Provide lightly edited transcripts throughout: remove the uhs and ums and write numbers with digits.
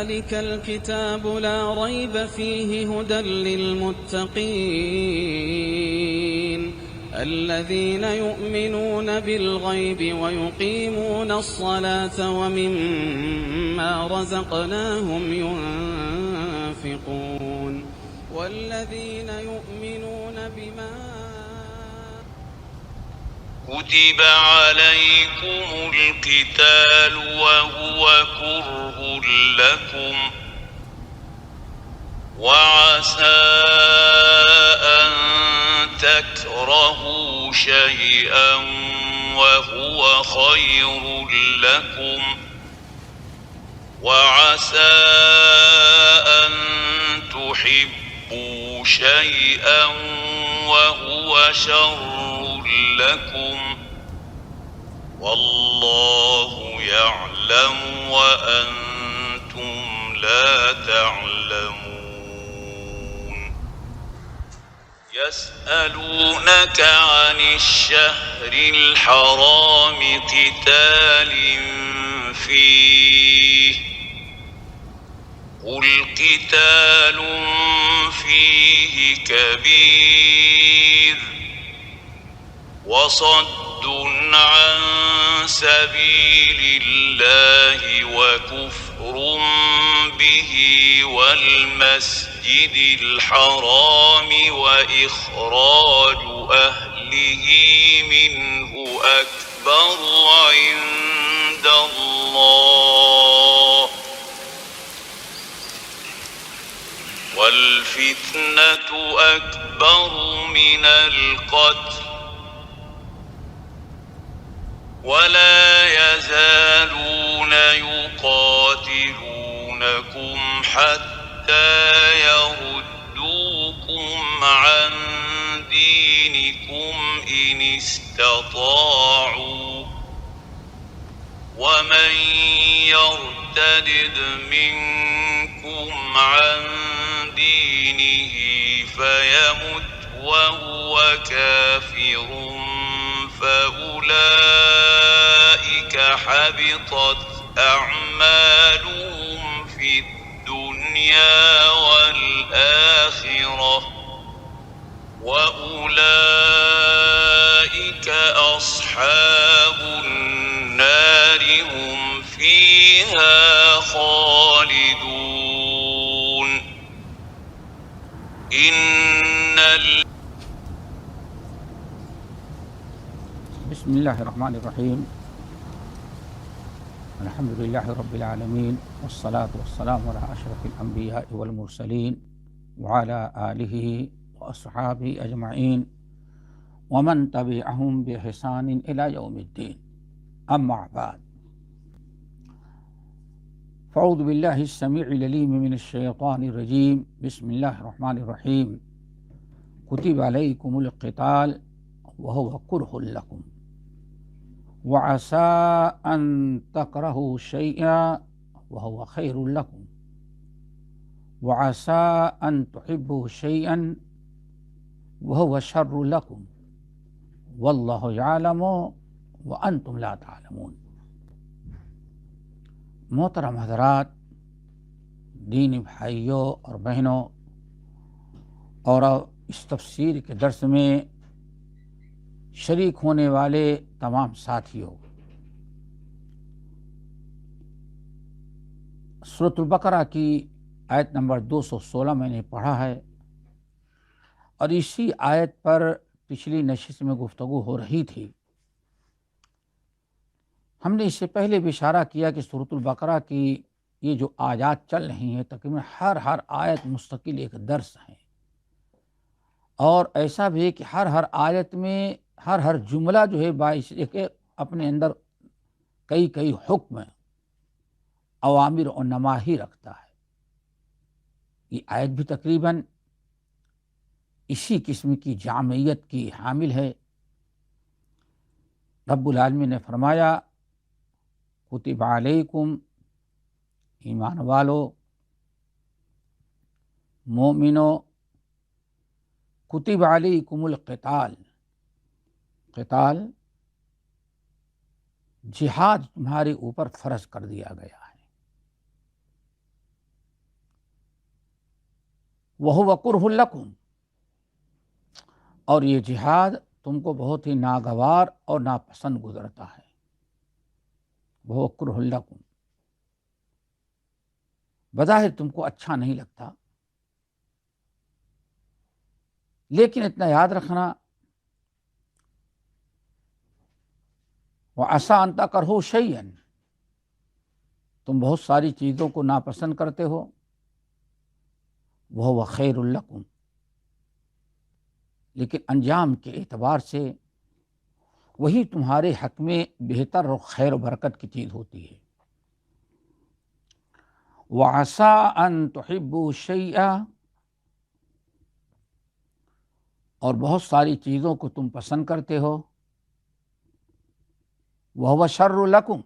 ذلك الكتاب لا ريب فيه هدى للمتقين الذين يؤمنون بالغيب ويقيمون الصلاة ومما رزقناهم ينفقون والذين يؤمنون بما كتب عليكم القتال وهو كره لكم وعسى أن تكرهوا شيئا وهو خير لكم وعسى أن تحبوا شيئا وهو شر لكم والله يعلم وأنتم لا تعلمون. يسألونك عن الشهر الحرام قتال فيه قل قتال فيه كبير وصد عن سبيل الله وكفر به والمسجد الحرام وإخراج أهله منه أكبر عند الله والفتنة أكبر من القتل ولا يزالون يقاتلونكم حتى يردوكم عن دينكم إن استطاعوا ومن يرتد منكم عن دينه فيمت وهو كافر فأولئك حبطت أعمالهم في الدنيا والآخرة وأولئك أصحاب النار هم فيها خالدون. بسم الله الرحمن الرحيم الحمد لله رب العالمين والصلاة والسلام على أشرف الأنبياء والمرسلين وعلى آله وأصحابه أجمعين ومن تبعهم بإحسان إلى يوم الدين أما بعد فأعوذ بالله السميع العليم من الشيطان الرجيم بسم الله الرحمن الرحيم كتب عليكم القتال وهو كره لكم وعسى أن تكرهوا شيئا وهو خير لكم وعسى أن تحبوا شيئا وهو شر لكم والله يعلم وأنتم لا تعلمون. محترم حضرات، دینی بھائیوں اور بہنوں، اور اس تفسیر کے درس میں شریک ہونے والے تمام ساتھیوں، سورۃ البقرہ کی آیت نمبر 216 میں نے پڑھا ہے، اور اسی آیت پر پچھلی نشست میں گفتگو ہو رہی تھی۔ ہم نے اس سے پہلے بھی اشارہ کیا کہ سورۃ البقرہ کی یہ جو آیات چل رہی ہیں تقریباً ہر آیت مستقل ایک درس ہے، اور ایسا بھی ہے کہ ہر آیت میں ہر جملہ جو ہے باعث کہ اپنے اندر کئی حکم اوامر و نواہی رکھتا ہے۔ یہ آیت بھی تقریباً اسی قسم کی جامعیت کی حامل ہے۔ رب العالمین نے فرمایا کتب علیکم، ایمان والو، مومنو، کتب علیکم القتال، قتال جہاد تمہارے اوپر فرض کر دیا گیا ہے۔ وَهُوَ كُرْهٌ لَكُمْ، اور یہ جہاد تم کو بہت ہی ناگوار اور ناپسند گزرتا ہے. وَهُوَ كُرْهٌ لَكُمْ، بظاہر تم کو اچھا نہیں لگتا، لیکن اتنا یاد رکھنا وَعَسَىٰ أَن تَكْرَهُوا شَيْئًا، تم بہت ساری چیزوں کو ناپسند کرتے ہو، وَهُوَ خَيْرٌ لَكُمْ، لیکن انجام کے اعتبار سے وہی تمہارے حق میں بہتر اور خیر و برکت کی چیز ہوتی ہے. وَعَسَىٰ أَن تُحِبُّوا شَيْئًا، اور بہت ساری چیزوں کو تم پسند کرتے ہو، وَهُوَ شَرٌّ لَكُمْ،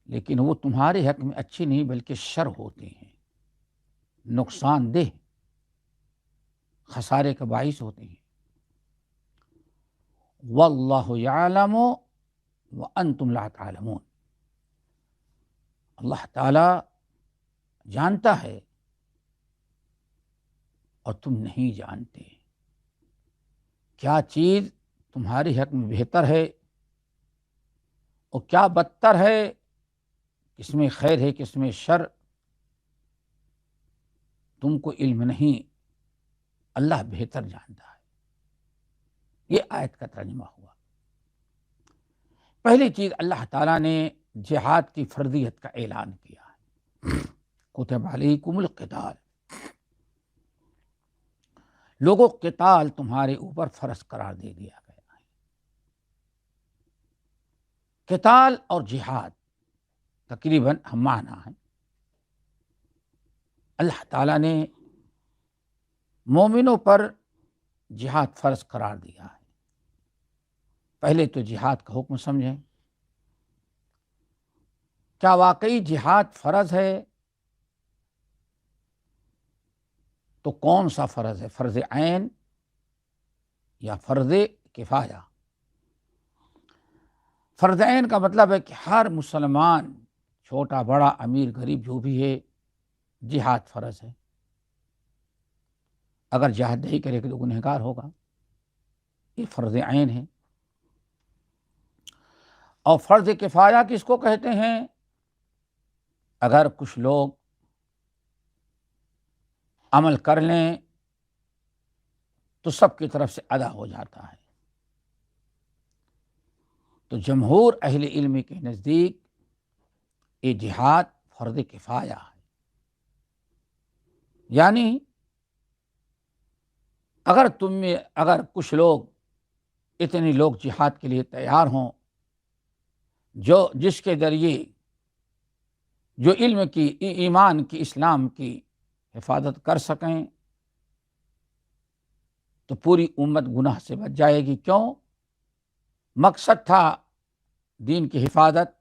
لیکن وہ تمہارے حق میں اچھی نہیں بلکہ شر ہوتے ہیں، نقصان دہ، خسارے کا باعث ہوتے ہیں. وَاللَّهُ يَعْلَمُ وَأَنْتُمْ لَا تَعْلَمُونَ، اللہ تعالی جانتا ہے اور تم نہیں جانتے کیا چیز تمہارے حق میں بہتر ہے اور کیا بدتر ہے، کس میں خیر ہے کس میں شر، تم کو علم نہیں، اللہ بہتر جانتا ہے. یہ آیت کا ترجمہ ہوا. پہلی چیز اللہ تعالیٰ نے جہاد کی فرضیت کا اعلان کیا ہے. کتب علیکم القتال، لوگوں قتال تمہارے اوپر فرض قرار دے دیا گیا ہے. قتال اور جہاد تقریباً ہم معنی ہیں. اللہ تعالیٰ نے مومنوں پر جہاد فرض قرار دیا ہے. پہلے تو جہاد کا حکم سمجھیں. کیا واقعی جہاد فرض ہے؟ تو کون سا فرض ہے؟ فرض عین یا فرض کفایہ؟ فرض عین کا مطلب ہے کہ ہر مسلمان، چھوٹا بڑا امیر غریب جو بھی ہے، جہاد فرض ہے. اگر جہاد نہیں کرے تو گنہگار ہوگا. یہ فرض عین ہے. اور فرض کفایہ کس کو کہتے ہیں؟ اگر کچھ لوگ عمل کر لیں تو سب کی طرف سے ادا ہو جاتا ہے. تو جمہور اہل علم کے نزدیک یہ جہاد فرض کفایہ ہے. یعنی اگر کچھ لوگ، اتنے لوگ جہاد کے لیے تیار ہوں جس کے ذریعے جو علم کی، ایمان کی، اسلام کی حفاظت کر سکیں، تو پوری امت گناہ سے بچ جائے گی. کیوں؟ مقصد تھا دین کی حفاظت،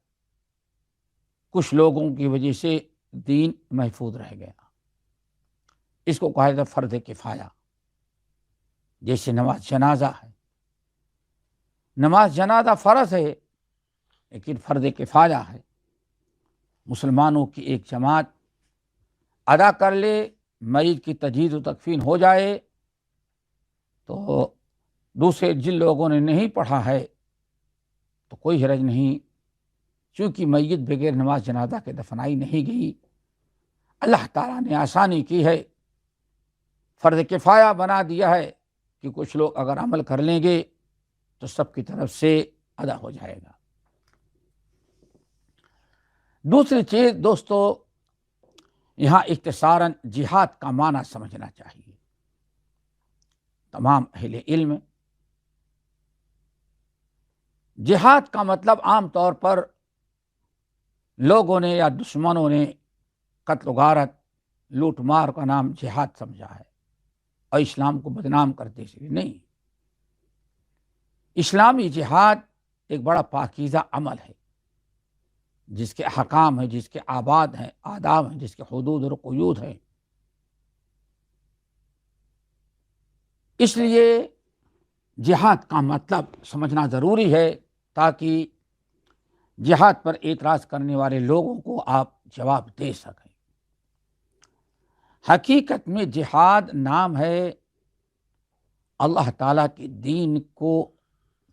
کچھ لوگوں کی وجہ سے دین محفوظ رہ گیا. اس کو کہا جاتا ہے فرض کفایہ. جیسے نماز جنازہ ہے، نماز جنازہ فرض ہے لیکن فرض کفایہ ہے. مسلمانوں کی ایک جماعت ادا کر لے، میت کی تجہیز و تکفین ہو جائے، تو دوسرے جن لوگوں نے نہیں پڑھا ہے تو کوئی حرج نہیں، چونکہ میت بغیر نماز جنازہ کے دفنائی نہیں گئی. اللہ تعالیٰ نے آسانی کی ہے، فرض کفایہ بنا دیا ہے کہ کچھ لوگ اگر عمل کر لیں گے تو سب کی طرف سے ادا ہو جائے گا. دوسری چیز دوستو، یہاں اختصاراً جہاد کا معنی سمجھنا چاہیے تمام اہل علم. جہاد کا مطلب عام طور پر لوگوں نے یا دشمنوں نے قتل و غارت، لوٹ مار کا نام جہاد سمجھا ہے اور اسلام کو بدنام کرتے سے نہیں. اسلامی جہاد ایک بڑا پاکیزہ عمل ہے جس کے احکام ہیں، جس کے آباد ہیں، آداب ہیں، جس کے حدود اور قیود ہیں. اس لیے جہاد کا مطلب سمجھنا ضروری ہے تاکہ جہاد پر اعتراض کرنے والے لوگوں کو آپ جواب دے سکیں. حقیقت میں جہاد نام ہے اللہ تعالیٰ کے دین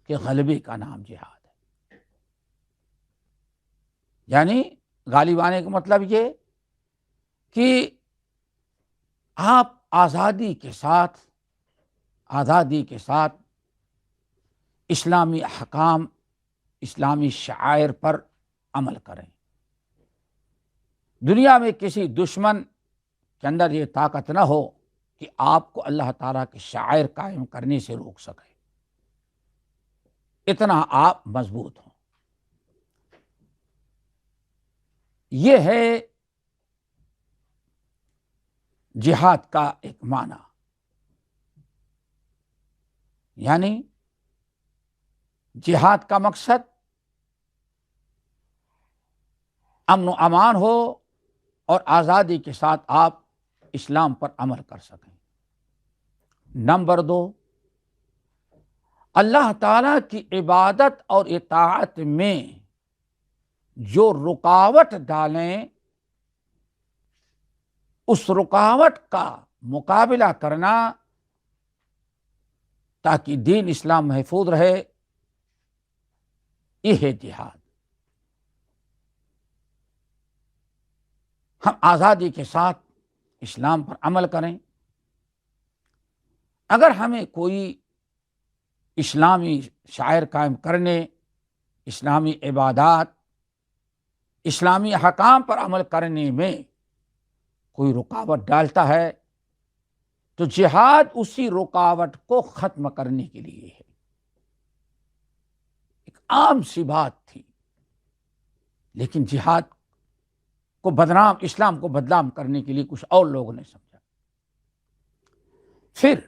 کے غلبے کا نام جہاد ہے. یعنی غالب آنے کا مطلب یہ کہ آپ آزادی کے ساتھ اسلامی احکام، اسلامی شعائر پر عمل کریں. دنیا میں کسی دشمن کے اندر یہ طاقت نہ ہو کہ آپ کو اللہ تعالیٰ کے شعائر قائم کرنے سے روک سکے. اتنا آپ مضبوط ہوں. یہ ہے جہاد کا ایک معنی. یعنی جہاد کا مقصد امن و امان ہو اور آزادی کے ساتھ آپ اسلام پر عمل کر سکیں. نمبر 2، اللہ تعالیٰ کی عبادت اور اطاعت میں جو رکاوٹ ڈالیں اس رکاوٹ کا مقابلہ کرنا تاکہ دین اسلام محفوظ رہے، یہ ہے جہاد. ہم آزادی کے ساتھ اسلام پر عمل کریں. اگر ہمیں کوئی اسلامی شعائر قائم کرنے، اسلامی عبادات، اسلامی احکام پر عمل کرنے میں کوئی رکاوٹ ڈالتا ہے تو جہاد اسی رکاوٹ کو ختم کرنے کے لیے ہے. ایک عام سی بات تھی، لیکن جہاد کو اسلام کو بدنام کرنے کے لیے کچھ اور لوگوں نے سمجھا. پھر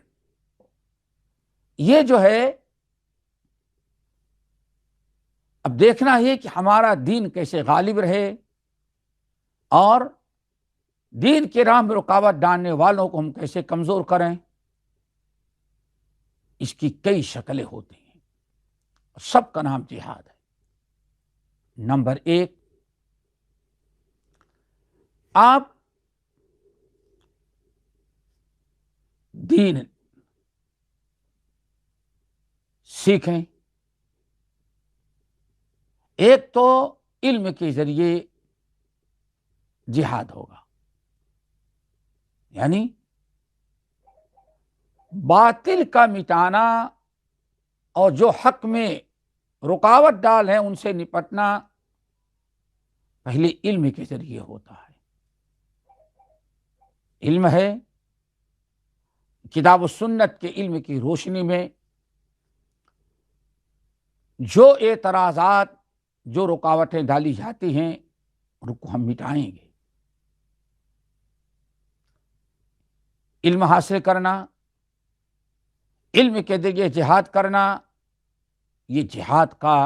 یہ جو ہے اب دیکھنا ہے کہ ہمارا دین کیسے غالب رہے اور دین کے راہ میں رکاوٹ ڈالنے والوں کو ہم کیسے کمزور کریں. اس کی کئی شکلیں ہوتی ہیں، سب کا نام جہاد ہے. نمبر 1، آپ دین سیکھیں. ایک تو علم کے ذریعے جہاد ہوگا، یعنی باطل کا مٹانا اور جو حق میں رکاوٹ ڈال ہیں ان سے نپٹنا پہلے علم کے ذریعے ہوتا ہے. علم ہے کتاب و سنت کے علم کی روشنی میں جو اعتراضات، جو رکاوٹیں ڈالی جاتی ہیں ان کو ہم مٹائیں گے. علم حاصل کرنا، علم کے ذریعے جہاد کرنا، یہ جہاد کا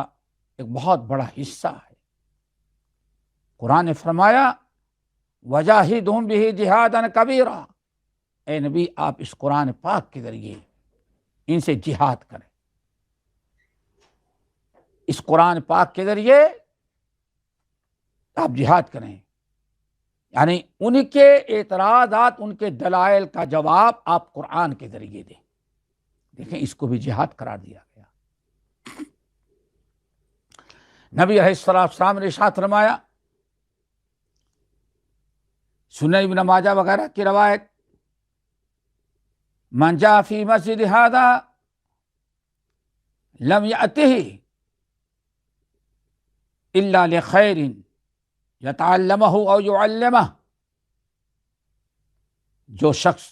ایک بہت بڑا حصہ ہے. قرآن نے فرمایا وَجَاهِدْهُمْ بِهِ جِهَادًا كَبِيرًا. اے نبی آپ اس قرآن پاک کے ذریعے ان سے جہاد کریں. اس قرآن پاک کے ذریعے آپ جہاد کریں، یعنی ان کے اعتراضات، ان کے دلائل کا جواب آپ قرآن کے ذریعے دیں. دیکھیں اس کو بھی جہاد قرار دیا گیا. نبی علیہ السلام نے ارشاد فرمایا، سنن ابن ماجہ وغیرہ کی روایت، من جاء فی مسجد ھذا لم یأتہ الا لخیر یتعلمہ او یعلمہ. جو شخص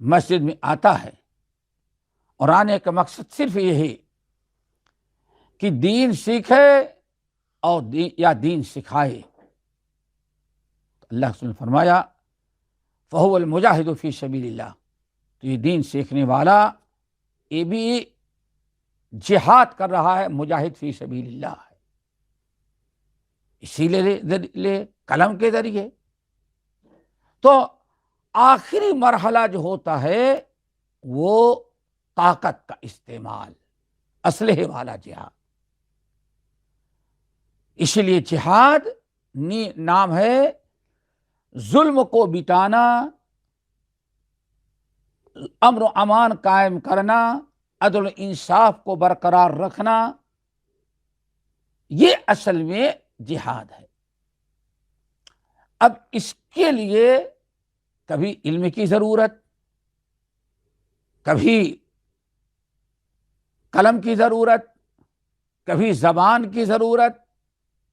مسجد میں آتا ہے اور آنے کا مقصد صرف یہ ہے کہ دین سیکھے اور دین سکھائے، اللہ نے فرمایا فہو المجاہد فی سبیل اللہ. تو یہ دین سیکھنے والا یہ بھی جہاد کر رہا ہے، مجاہد فی سبیل اللہ ہے. اسی لیے قلم کے ذریعے تو آخری مرحلہ جو ہوتا ہے وہ طاقت کا استعمال، اسلحے والا جہاد. اسی لیے جہاد نام ہے ظلم کو مٹانا، امن و امان قائم کرنا، عدل و انصاف کو برقرار رکھنا، یہ اصل میں جہاد ہے۔ اب اس کے لیے کبھی علم کی ضرورت، کبھی قلم کی ضرورت، کبھی زبان کی ضرورت،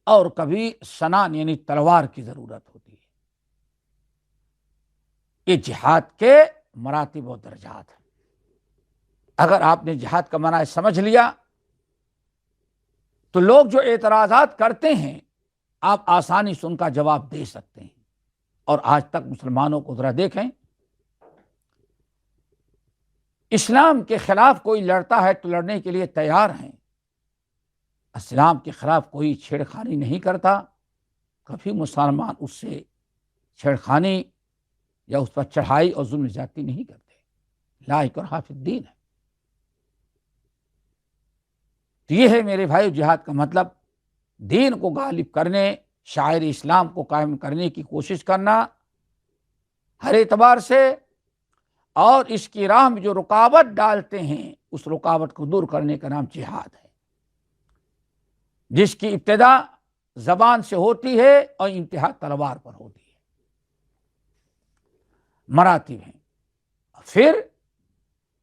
اور کبھی سنان یعنی تلوار کی ضرورت ہوتی ہے۔ یہ جہاد کے مراتب و درجات ہیں۔ اگر آپ نے جہاد کا معنی سمجھ لیا تو لوگ جو اعتراضات کرتے ہیں آپ آسانی سے ان کا جواب دے سکتے ہیں۔ اور آج تک مسلمانوں کو ذرا دیکھیں، اسلام کے خلاف کوئی لڑتا ہے تو لڑنے کے لیے تیار ہیں، اسلام کے خلاف کوئی چھیڑخانی نہیں کرتا، کبھی مسلمان اس سے چھیڑخانی یا اس پر چڑھائی اور ظلم زیادتی نہیں کرتے۔ لا اکراہ فی الدین ہے۔ تو یہ ہے میرے بھائی جہاد کا مطلب، دین کو غالب کرنے، شاعر اسلام کو قائم کرنے کی کوشش کرنا ہر اعتبار سے، اور اس کی راہ میں جو رکاوٹ ڈالتے ہیں اس رکاوٹ کو دور کرنے کا نام جہاد ہے، جس کی ابتدا زبان سے ہوتی ہے اور انتہا تلوار پر ہوتی ہے۔ مراتب ہیں۔ پھر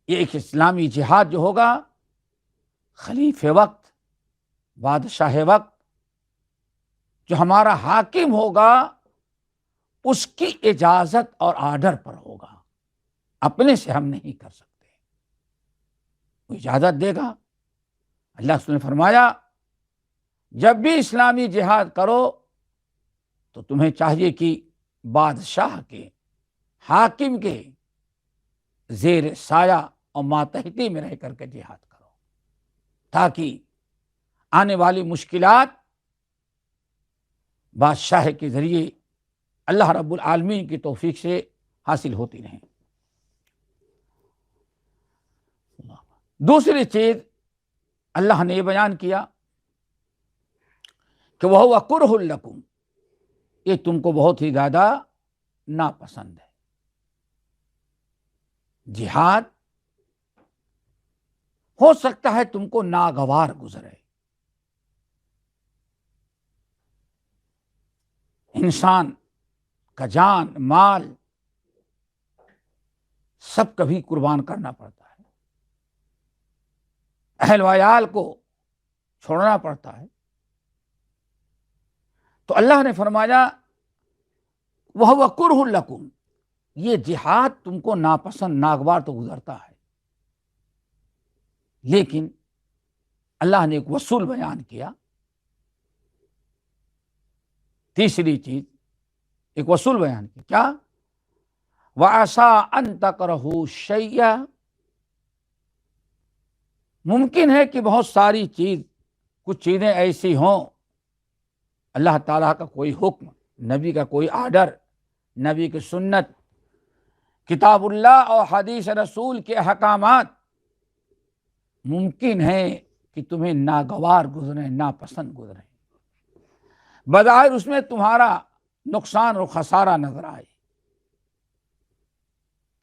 یہ ایک اسلامی جہاد جو ہوگا، خلیفہ وقت، بادشاہ وقت، جو ہمارا حاکم ہوگا اس کی اجازت اور آرڈر پر ہوگا، اپنے سے ہم نہیں کر سکتے، وہ اجازت دے گا۔ اللہ نے فرمایا جب بھی اسلامی جہاد کرو تو تمہیں چاہیے کہ بادشاہ کے، حاکم کے زیر سایہ اور ماتحتی میں رہ کر کے جہاد کرو، تاکہ آنے والی مشکلات بادشاہ کے ذریعے اللہ رب العالمین کی توفیق سے حاصل ہوتی رہیں۔ دوسری چیز اللہ نے یہ بیان کیا کہ وَهُوَ كُرْهٌ لَكُمْ، یہ تم کو بہت ہی زیادہ ناپسند ہے۔ جہاد ہو سکتا ہے تم کو ناگوار گزرے، انسان کا جان، مال سب کبھی قربان کرنا پڑتا ہے، اہل وعیال کو چھوڑنا پڑتا ہے۔ تو اللہ نے فرمایا وَهُوَ كُرْهٌ لَكُمْ، یہ جہاد تم کو ناپسند، ناگوار تو گزرتا ہے، لیکن اللہ نے ایک اصول بیان کیا۔ تیسری چیز ایک اصول بیان کیا، کیا؟ وَعَسَىٰ أَن تَكْرَهُوا شَيْئًا، ممکن ہے کہ بہت ساری کچھ چیزیں ایسی ہوں، اللہ تعالیٰ کا کوئی حکم، نبی کا کوئی آرڈر، نبی کی سنت، کتاب اللہ اور حدیث رسول کے احکامات ممکن ہے کہ تمہیں ناگوار گزریں، ناپسند گزریں، بظاہر اس میں تمہارا نقصان اور خسارہ نظر آئے،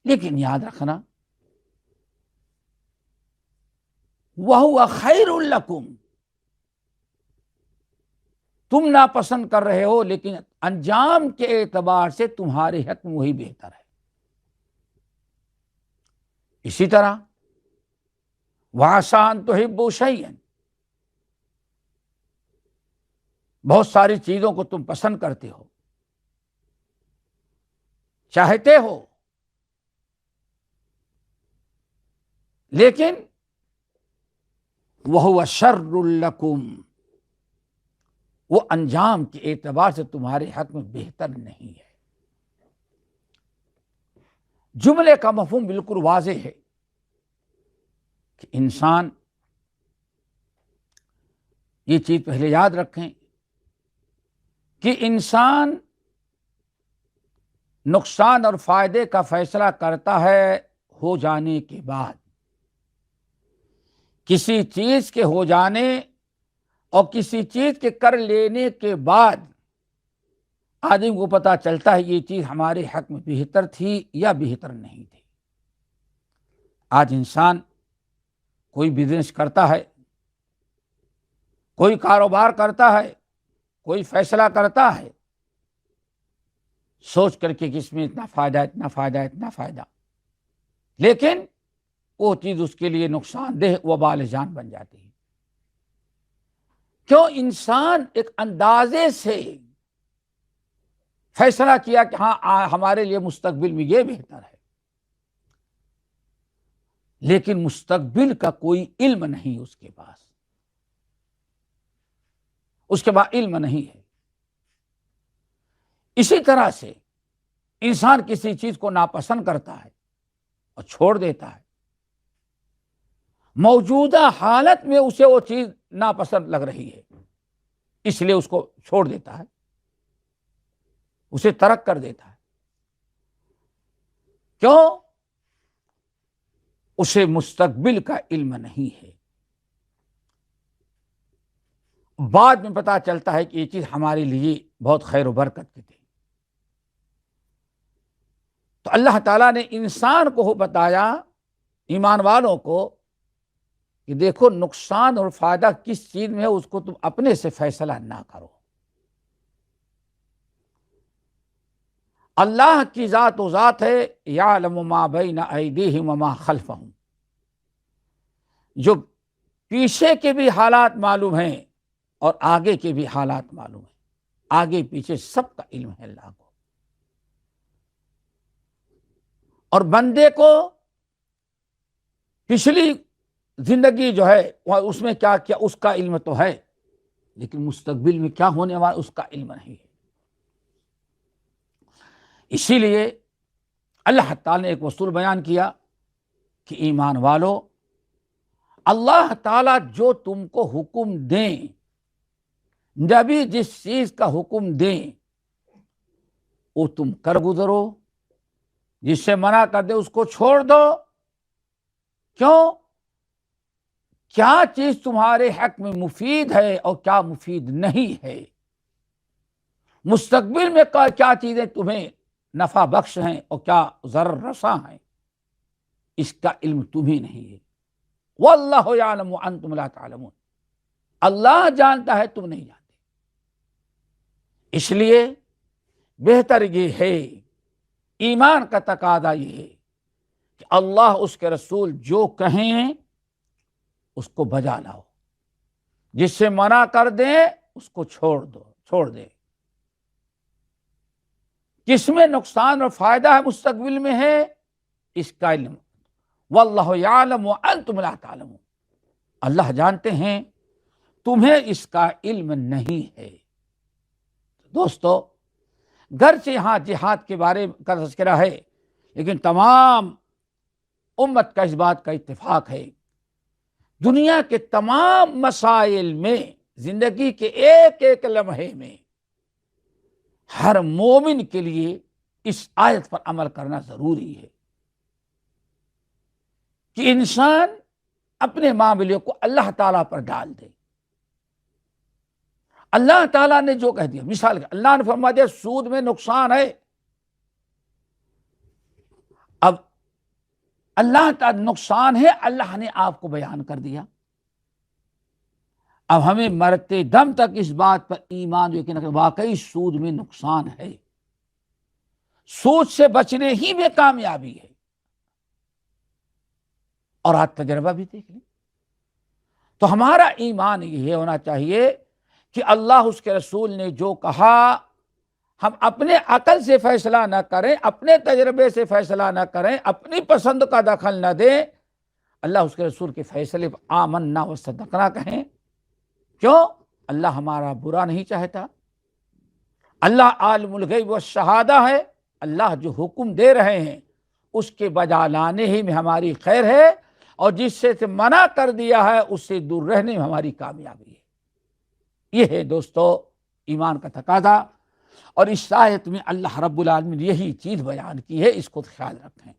لیکن یاد رکھنا وَهُوَ خَيْرٌ لَكُمْ، تم ناپسند کر رہے ہو لیکن انجام کے اعتبار سے تمہارے حق میں وہی بہتر ہے۔ اسی طرح وَعَسَىٰ أَن تُحِبُّوا شَيْئًا، بہت ساری چیزوں کو تم پسند کرتے ہو، چاہتے ہو، لیکن وَهُوَ شَرٌّ لَكُمْ، وہ انجام کے اعتبار سے تمہارے حق میں بہتر نہیں ہے۔ جملے کا مفہوم بالکل واضح ہے کہ انسان یہ چیز پہلے یاد رکھیں کہ انسان نقصان اور فائدے کا فیصلہ کرتا ہے ہو جانے کے بعد، کسی چیز کے ہو جانے اور کسی چیز کے کر لینے کے بعد آدمی کو پتہ چلتا ہے یہ چیز ہمارے حق میں بہتر تھی یا بہتر نہیں تھی۔ آج انسان کوئی بزنس کرتا ہے، کوئی کاروبار کرتا ہے، کوئی فیصلہ کرتا ہے، سوچ کر کے کہ اس میں اتنا فائدہ، اتنا فائدہ، اتنا فائدہ، لیکن وہ چیز اس کے لیے نقصان دہ وبال جان بن جاتی ہے۔ کیوں؟ انسان ایک اندازے سے فیصلہ کیا کہ ہاں ہمارے لیے مستقبل میں یہ بہتر ہے، لیکن مستقبل کا کوئی علم نہیں اس کے پاس، اس کے پاس علم نہیں ہے۔ اسی طرح سے انسان کسی چیز کو ناپسند کرتا ہے اور چھوڑ دیتا ہے، موجودہ حالت میں اسے وہ چیز ناپسند لگ رہی ہے، اس لیے اس کو چھوڑ دیتا ہے، اسے ترک کر دیتا ہے۔ کیوں؟ اسے مستقبل کا علم نہیں ہے۔ بعد میں پتہ چلتا ہے کہ یہ چیز ہمارے لیے بہت خیر و برکت کی تھی۔ تو اللہ تعالیٰ نے انسان کو بتایا، ایمان والوں کو، کہ دیکھو نقصان اور فائدہ کس چیز میں ہے، اس کو تم اپنے سے فیصلہ نہ کرو۔ اللہ کی ذات و ذات ہے، یعلم ما بین ایدیہم وما خلفہم، جو پیچھے کے بھی حالات معلوم ہیں اور آگے کے بھی حالات معلوم ہیں، آگے پیچھے سب کا علم ہے اللہ کو۔ اور بندے کو پچھلی زندگی جو ہے اس میں کیا کیا اس کا علم تو ہے، لیکن مستقبل میں کیا ہونے والا اس کا علم نہیں ہے۔ اسی لیے اللہ تعالیٰ نے ایک اصول بیان کیا کہ ایمان والو، اللہ تعالیٰ جو تم کو حکم دیں، نبی جس چیز کا حکم دیں وہ تم کر گزرو، جس سے منع کر دے اس کو چھوڑ دو۔ کیوں؟ کیا چیز تمہارے حق میں مفید ہے اور کیا مفید نہیں ہے، مستقبل میں کیا چیزیں تمہیں نفع بخش ہیں اور کیا ضرر رساں ہیں، اس کا علم تمہیں نہیں ہے۔ واللہ یعلم وانتم لا تعلمون، اللہ جانتا ہے تم نہیں جانتے۔ اس لیے بہتر یہ ہے، ایمان کا تقاضا یہ ہے کہ اللہ اس کے رسول جو کہیں اس کو بجا لاؤ، جس سے منع کر دیں اس کو چھوڑ دے۔ کس میں نقصان اور فائدہ ہے مستقبل میں ہے، اس کا علم۔ واللہ یعلم وانتم لا تعلمون، اللہ جانتے ہیں تمہیں اس کا علم نہیں ہے۔ دوستو، گرچہ یہاں جہاد کے بارے کا تذکرہ ہے، لیکن تمام امت کا اس بات کا اتفاق ہے، دنیا کے تمام مسائل میں، زندگی کے ایک ایک لمحے میں ہر مومن کے لیے اس آیت پر عمل کرنا ضروری ہے کہ انسان اپنے معاملے کو اللہ تعالیٰ پر ڈال دے۔ اللہ تعالیٰ نے جو کہہ دیا، مثال اللہ نے فرما دیا سود میں نقصان ہے، اب اللہ تعالیٰ نقصان ہے، اللہ نے آپ کو بیان کر دیا۔ اب ہمیں مرتے دم تک اس بات پر ایمان یقین رکھنا، واقعی سود میں نقصان ہے، سود سے بچنے ہی میں کامیابی ہے۔ اور آج تجربہ بھی دیکھ لیں تو ہمارا ایمان یہ ہونا چاہیے کہ اللہ اس کے رسول نے جو کہا ہم اپنے عقل سے فیصلہ نہ کریں، اپنے تجربے سے فیصلہ نہ کریں، اپنی پسند کا دخل نہ دیں، اللہ اس کے رسول کے فیصلے پر آمنا وصدقنا کہیں۔ کیوں؟ اللہ ہمارا برا نہیں چاہتا، اللہ عالم الغیب والشہادہ ہے، اللہ جو حکم دے رہے ہیں اس کے بجا لانے ہی میں ہماری خیر ہے، اور جس سے منع کر دیا ہے اس سے دور رہنے میں ہماری کامیابی ہے۔ یہ ہے دوستو ایمان کا تقاضا، اور اس آیت میں اللہ رب العالمین یہی چیز بیان کی ہے، اس کو خیال رکھیں۔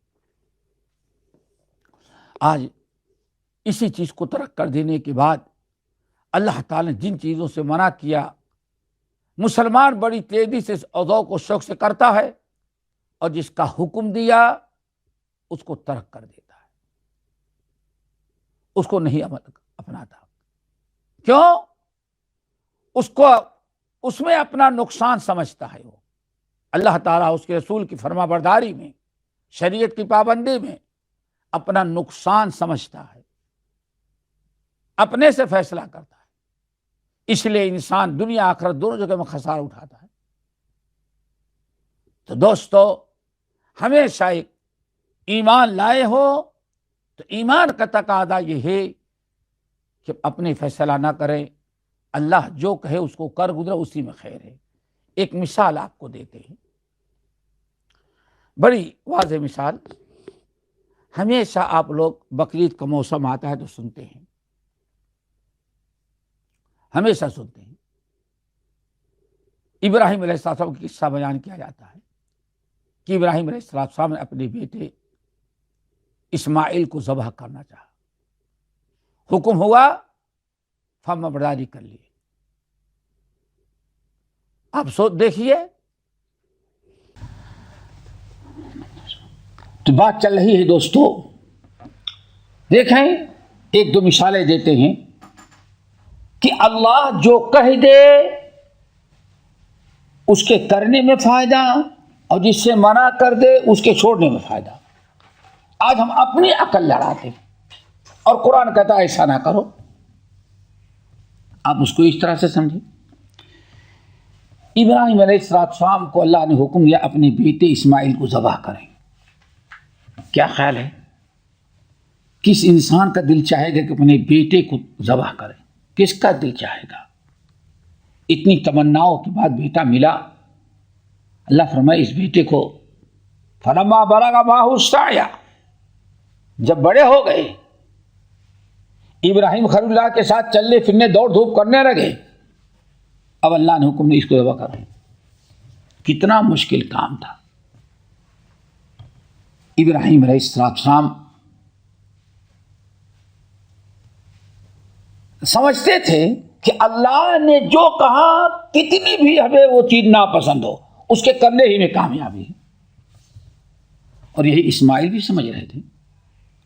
آج اسی چیز کو ترک کر دینے کے بعد اللہ تعالیٰ نے جن چیزوں سے منع کیا مسلمان بڑی تیزی سے اور ذوق و شوق سے کرتا ہے، اور جس کا حکم دیا اس کو ترک کر دیتا ہے، اس کو نہیں اپناتا۔ کیوں؟ اس میں اپنا نقصان سمجھتا ہے۔ وہ اللہ تعالیٰ اس کے رسول کی فرما برداری میں، شریعت کی پابندی میں اپنا نقصان سمجھتا ہے، اپنے سے فیصلہ کرتا ہے۔ اس لیے انسان دنیا آخرت دونوں جگہ میں خسارہ اٹھاتا ہے۔ تو دوستو، ہمیشہ ایک ایمان لائے ہو تو ایمان کا تقاضا یہ ہے کہ اپنے فیصلہ نہ کریں، اللہ جو کہے اس کو کر گزرے، اسی میں خیر ہے۔ ایک مثال آپ کو دیتے ہیں، بڑی واضح مثال۔ ہمیشہ آپ لوگ بقرعید کا موسم آتا ہے تو سنتے ہیں، ہمیشہ سنتے ہیں، ابراہیم علیہ السلام کی قصہ بیان کیا جاتا ہے کہ ابراہیم علیہ السلام نے اپنے بیٹے اسماعیل کو ذبح کرنا چاہا، حکم ہوا، فرما برداری کر لیے۔ آپ دیکھیے، تو بات چل رہی ہے دوستو، دیکھیں ایک دو مثالیں دیتے ہیں کہ اللہ جو کہہ دے اس کے کرنے میں فائدہ، اور جس سے منع کر دے اس کے چھوڑنے میں فائدہ۔ آج ہم اپنی عقل لڑاتے ہیں اور قرآن کہتا ہے ایسا نہ کرو، آپ اس کو اس طرح سے سمجھیں۔ ابراہیم علیہ السلام کو اللہ نے حکم دیا اپنے بیٹے اسماعیل کو ذبح کریں۔ کیا خیال ہے، کس انسان کا دل چاہے گا کہ اپنے بیٹے کو ذبح کرے؟ کس کا دل چاہے گا؟ اتنی تمناؤں کے بعد بیٹا ملا، اللہ فرمائے اس بیٹے کو فلما بلغ معہ السعی، جب بڑے ہو گئے، ابراہیم خلیل اللہ کے ساتھ چلنے پھرنے دوڑ دھوپ کرنے لگے، اب اللہ نے حکم نہیں اس کو ذبح کرو۔ کتنا مشکل کام تھا۔ ابراہیم علیہ السلام سمجھتے تھے کہ اللہ نے جو کہا، کتنی بھی ہمیں وہ چیز ناپسند ہو، اس کے کرنے ہی میں کامیابی ہے۔ اور یہی اسماعیل بھی سمجھ رہے تھے۔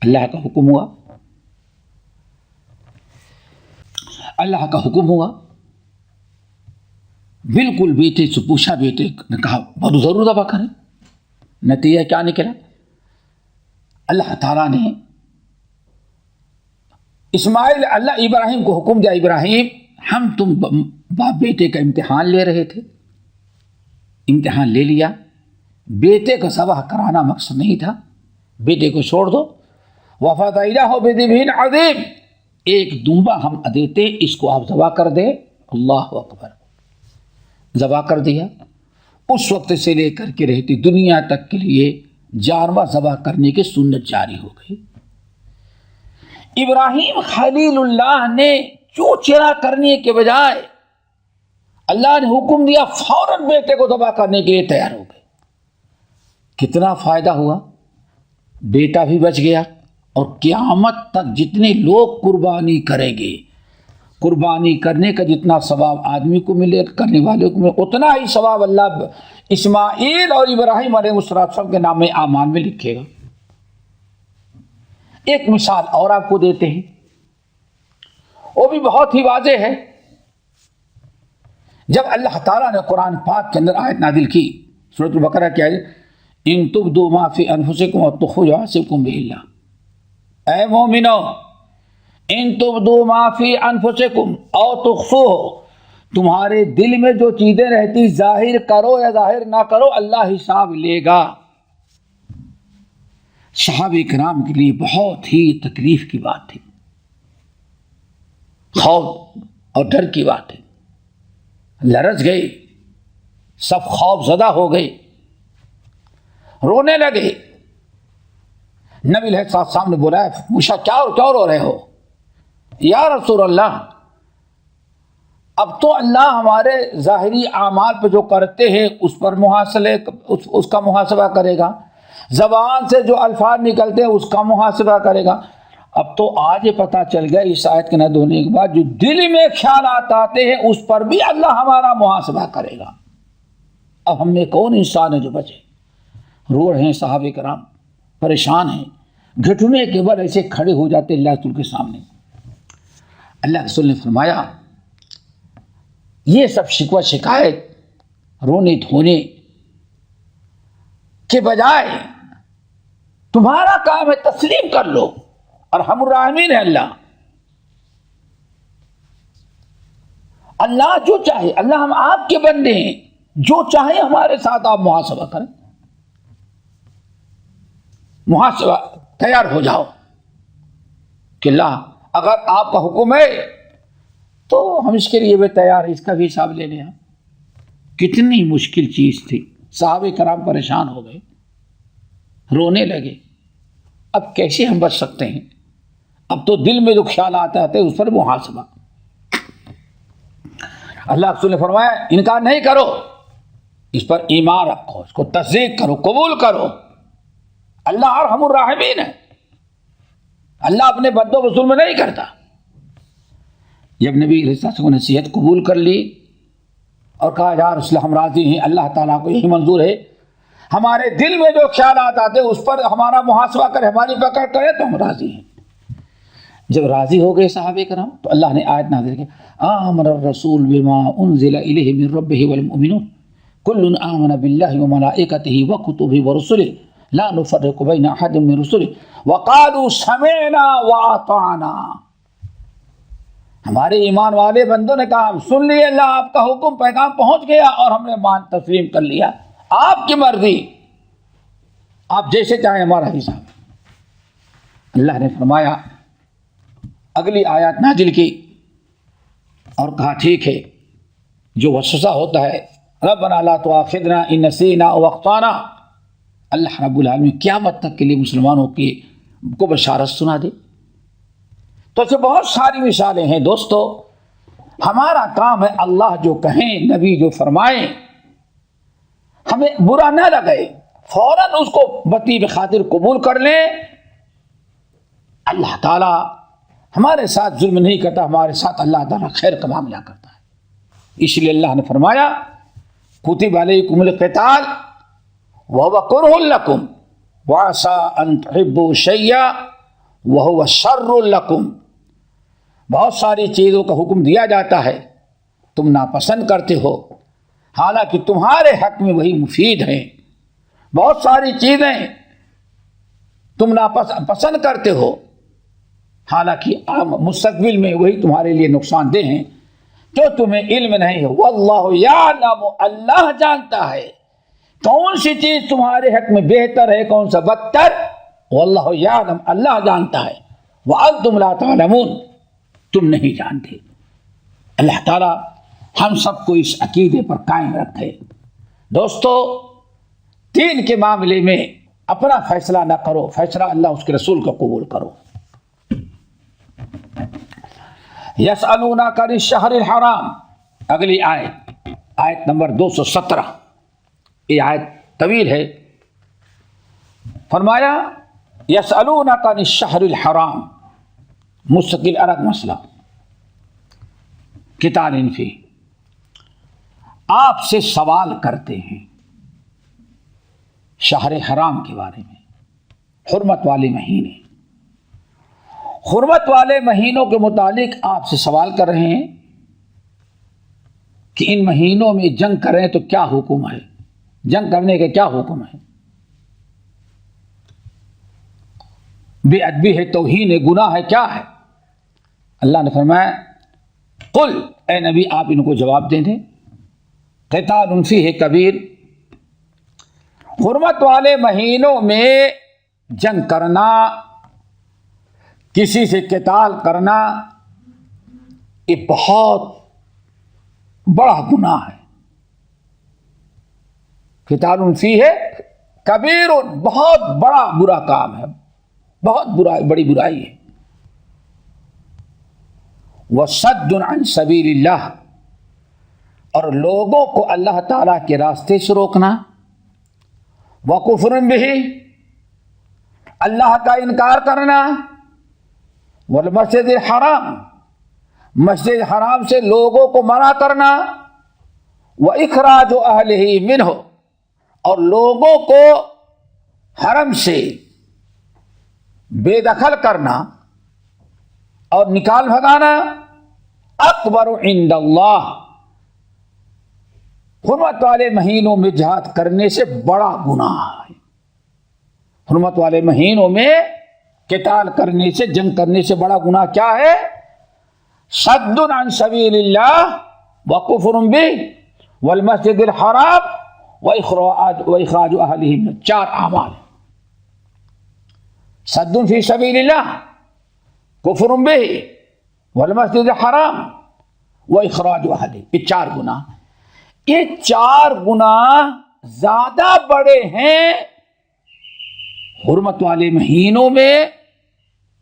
اللہ کا حکم ہوا، اللہ کا حکم ہوا، بالکل بیٹے سے پوچھا، بیٹے نے کہا بہت ضرور ذبح کریں۔ نتیجہ کیا نکلا؟ اللہ تعالیٰ نے ابراہیم کو حکم دیا، ابراہیم ہم تم باپ بیٹے کا امتحان لے رہے تھے، امتحان لے لیا، بیٹے کو ذبح کرانا مقصد نہیں تھا، بیٹے کو چھوڑ دو۔ وَفَدَيْنَاهُ بِذِبْحٍ عَظِيمٍ، ایک دمبا ہم دیتے، اس کو آپ ذبح کر دیں۔ اللہ اکبر، ذبح کر دیا۔ اس وقت سے لے کر کے رہتی دنیا تک کے لیے جانور ذبح کرنے کی سنت جاری ہو گئی۔ ابراہیم خلیل اللہ نے چوچرا کرنے کے بجائے اللہ نے حکم دیا، فوراً بیٹے کو ذبح کرنے کے لیے تیار ہو گئے۔ کتنا فائدہ ہوا، بیٹا بھی بچ گیا، اور قیامت تک جتنے لوگ قربانی کریں گے، قربانی کرنے کا جتنا ثواب آدمی کو ملے، کرنے والے کو ملے، اتنا ہی ثواب اللہ اسماعیل اور ابراہیم علیہ السلام کے نام اعمال میں لکھے گا۔ ایک مثال اور آپ کو دیتے ہیں، وہ بھی بہت ہی واضح ہے۔ جب اللہ تعالیٰ نے قرآن پاک کے اندر آیت نازل کی، سورۃ البقرہ کی آیت، ان تبدوا ما فی انفسکم وتخفوہ یحاسبکم بہ اللہ، اے مومنو ان تبدوا ما فی انفسکم او تخفوہ، تمہارے دل میں جو چیزیں رہتی ظاہر کرو یا ظاہر نہ کرو، اللہ حساب لے گا۔ صحابہ کرام کے لیے بہت ہی تکلیف کی بات تھی، خوف اور ڈر کی بات ہے۔ لرز گئے، سب خوف زدہ ہو گئے، رونے لگے۔ نبی علیہ السلام نے بولا، پوچھا کیا رو رہے ہو؟ یا رسول اللہ، اب تو اللہ ہمارے ظاہری اعمال پہ جو کرتے ہیں اس پر اس کا محاسبہ کرے گا، زبان سے جو الفاظ نکلتے ہیں اس کا محاسبہ کرے گا، اب تو آج پتہ چل گیا اس آیت کے نازل ہونے کے بعد جو دل میں خیالات آتے ہیں اس پر بھی اللہ ہمارا محاسبہ کرے گا. اب ہم میں کون انسان ہے جو بچے؟ رو رہے ہیں صحابہ کرام، پریشان ہیں، گھٹنے کے بعد ایسے کھڑے ہو جاتے اللہ رسول کے سامنے. اللہ رسول نے فرمایا یہ سب شکوہ شکایت رونے دھونے کے بجائے تمہارا کام ہے تسلیم کر لو. ارحم الراحمین ہے اللہ. اللہ جو چاہے، اللہ ہم آپ کے بندے ہیں، جو چاہے ہمارے ساتھ آپ محاسبہ کریں. محاسبہ تیار ہو جاؤ کہ اللہ اگر آپ کا حکم ہے تو ہم اس کے لیے بھی تیار ہیں، اس کا بھی حساب لے لیں. کتنی مشکل چیز تھی. صحابہ کرام پریشان ہو گئے، رونے لگے. اب کیسے ہم بچ سکتے ہیں؟ اب تو دل میں جو خیالات آتے ہیں اس پر محاسبہ. اللہ رسول نے فرمایا انکار نہیں کرو، اس پر ایمان رکھو، اس کو تصدیق کرو، قبول کرو. اللہ ارحم الراحمین ہے. اللہ اپنے بندوں کو ظلم نہیں کرتا. جب نبی علیہ السلام کو نصیحت قبول کر لی اور کہا یا رسول اللہ ہم راضی ہیں، اللہ تعالیٰ کو یہی منظور ہے، ہمارے دل میں جو خیالات آتے ہیں اس پر ہمارا محاسبہ کرے، ہماری پکڑ کرے تو ہم راضی ہیں. جب راضی ہو گئے صحابہ کرام تو اللہ نے آیت نازل کی آمن الرسول بما انزل الیہ من ربہ والمؤمنون کل آمن باللہ وملائکتہ وکتبہ ورسلہ لا نفرق بین احد من رسلہ وقالوا سمعنا واطعنا. ہمارے ایمان والے بندوں نے کہا ہم سن لیے، اللہ آپ کا حکم پیغام پہنچ گیا اور ہم نے مان تسلیم کر لیا، آپ کی مرضی، آپ جیسے چاہیں ہمارا حساب. اللہ نے فرمایا اگلی آیات نازل کی اور کہا ٹھیک ہے جو وسوسہ ہوتا ہے ربنا لا تؤاخذنا ان نسینا او اخطانا. اللہ رب العالمین قیامت تک کے لیے مسلمانوں کو بشارت سنا دے. تو ایسے بہت ساری مثالیں ہیں دوستو. ہمارا کام ہے اللہ جو کہیں، نبی جو فرمائیں، ہمیں برا نہ لگے، فوراً اس کو بطیب خاطر قبول کر لیں. اللہ تعالیٰ ہمارے ساتھ ظلم نہیں کرتا، ہمارے ساتھ اللہ تعالیٰ خیر کا معاملہ کرتا ہے. اس لیے اللہ نے فرمایا کتب علیکم القتال وهو کرہ لکم وعسى ان تحبوا شیئا وهو شر لکم. بہت ساری چیزوں کا حکم دیا جاتا ہے، تم ناپسند کرتے ہو، حالانکہ تمہارے حق میں وہی مفید ہیں. بہت ساری چیزیں تم ناپسند کرتے ہو، حالانکہ مستقبل میں وہی تمہارے لیے نقصان دہ ہیں، تو تمہیں علم نہیں ہے. واللہ یعلم، اللہ جانتا ہے کون سی چیز تمہارے حق میں بہتر ہے، کون سا بدتر. واللہ یعلم، اللہ جانتا ہے. وانتم لا تعلمون، تم نہیں جانتے. اللہ تعالیٰ ہم سب کو اس عقیدے پر قائم رکھے. دوستو دین کے معاملے میں اپنا فیصلہ نہ کرو، فیصلہ اللہ اس کے رسول کا قبول کرو. یسألونک عن الشہر الحرام، اگلی آیت نمبر 217. یہ آیت طویل ہے. فرمایا یسألونک عن الشہر الحرام، مستقل الگ مسئلہ، قتال فیہ، آپ سے سوال کرتے ہیں شہر حرام کے بارے میں. حرمت والے مہینے، حرمت والے مہینوں کے متعلق آپ سے سوال کر رہے ہیں کہ ان مہینوں میں جنگ کریں تو کیا حکم ہے، جنگ کرنے کے کیا حکم ہے. بے ادبی ہے، توہین ہے، گناہ ہے، کیا ہے. اللہ نے فرمایا قل، اے نبی آپ ان کو جواب دے دیں، قتال فیہ کبیر، حرمت والے مہینوں میں جنگ کرنا، کسی سے قتال کرنا، یہ بہت بڑا گناہ ہے. قتال فیہ کبیر، بہت بڑا برا کام ہے، بہت بڑی برائی ہے. وصد عن سبیل اللہ، اور لوگوں کو اللہ تعالیٰ کے راستے سے روکنا. وکفر بہ، اللہ کا انکار کرنا. والمسجد الحرام، مسجد حرام سے لوگوں کو منع کرنا، وَإِخْرَاجُ أَهْلِهِ مِنْهُ، اور لوگوں کو حرم سے بے دخل کرنا اور نکال بھگانا، اکبر عند اللہ، حرمت والے مہینوں میں جہاد کرنے سے بڑا گناہ ہے۔ حرمت والے مہینوں میں قتال کرنے سے، جنگ کرنے سے بڑا گناہ کیا ہے؟ صد عن سبیل اللہ وکفر بہ والمسجد الحرام واخراج اہلہ من، چار اعمال، صد فی سبیل اللہ، کفر بہ والمسجد الحرام واخراج اہلہ، یہ چار گناہ، یہ چار گناہ زیادہ بڑے ہیں حرمت والے مہینوں میں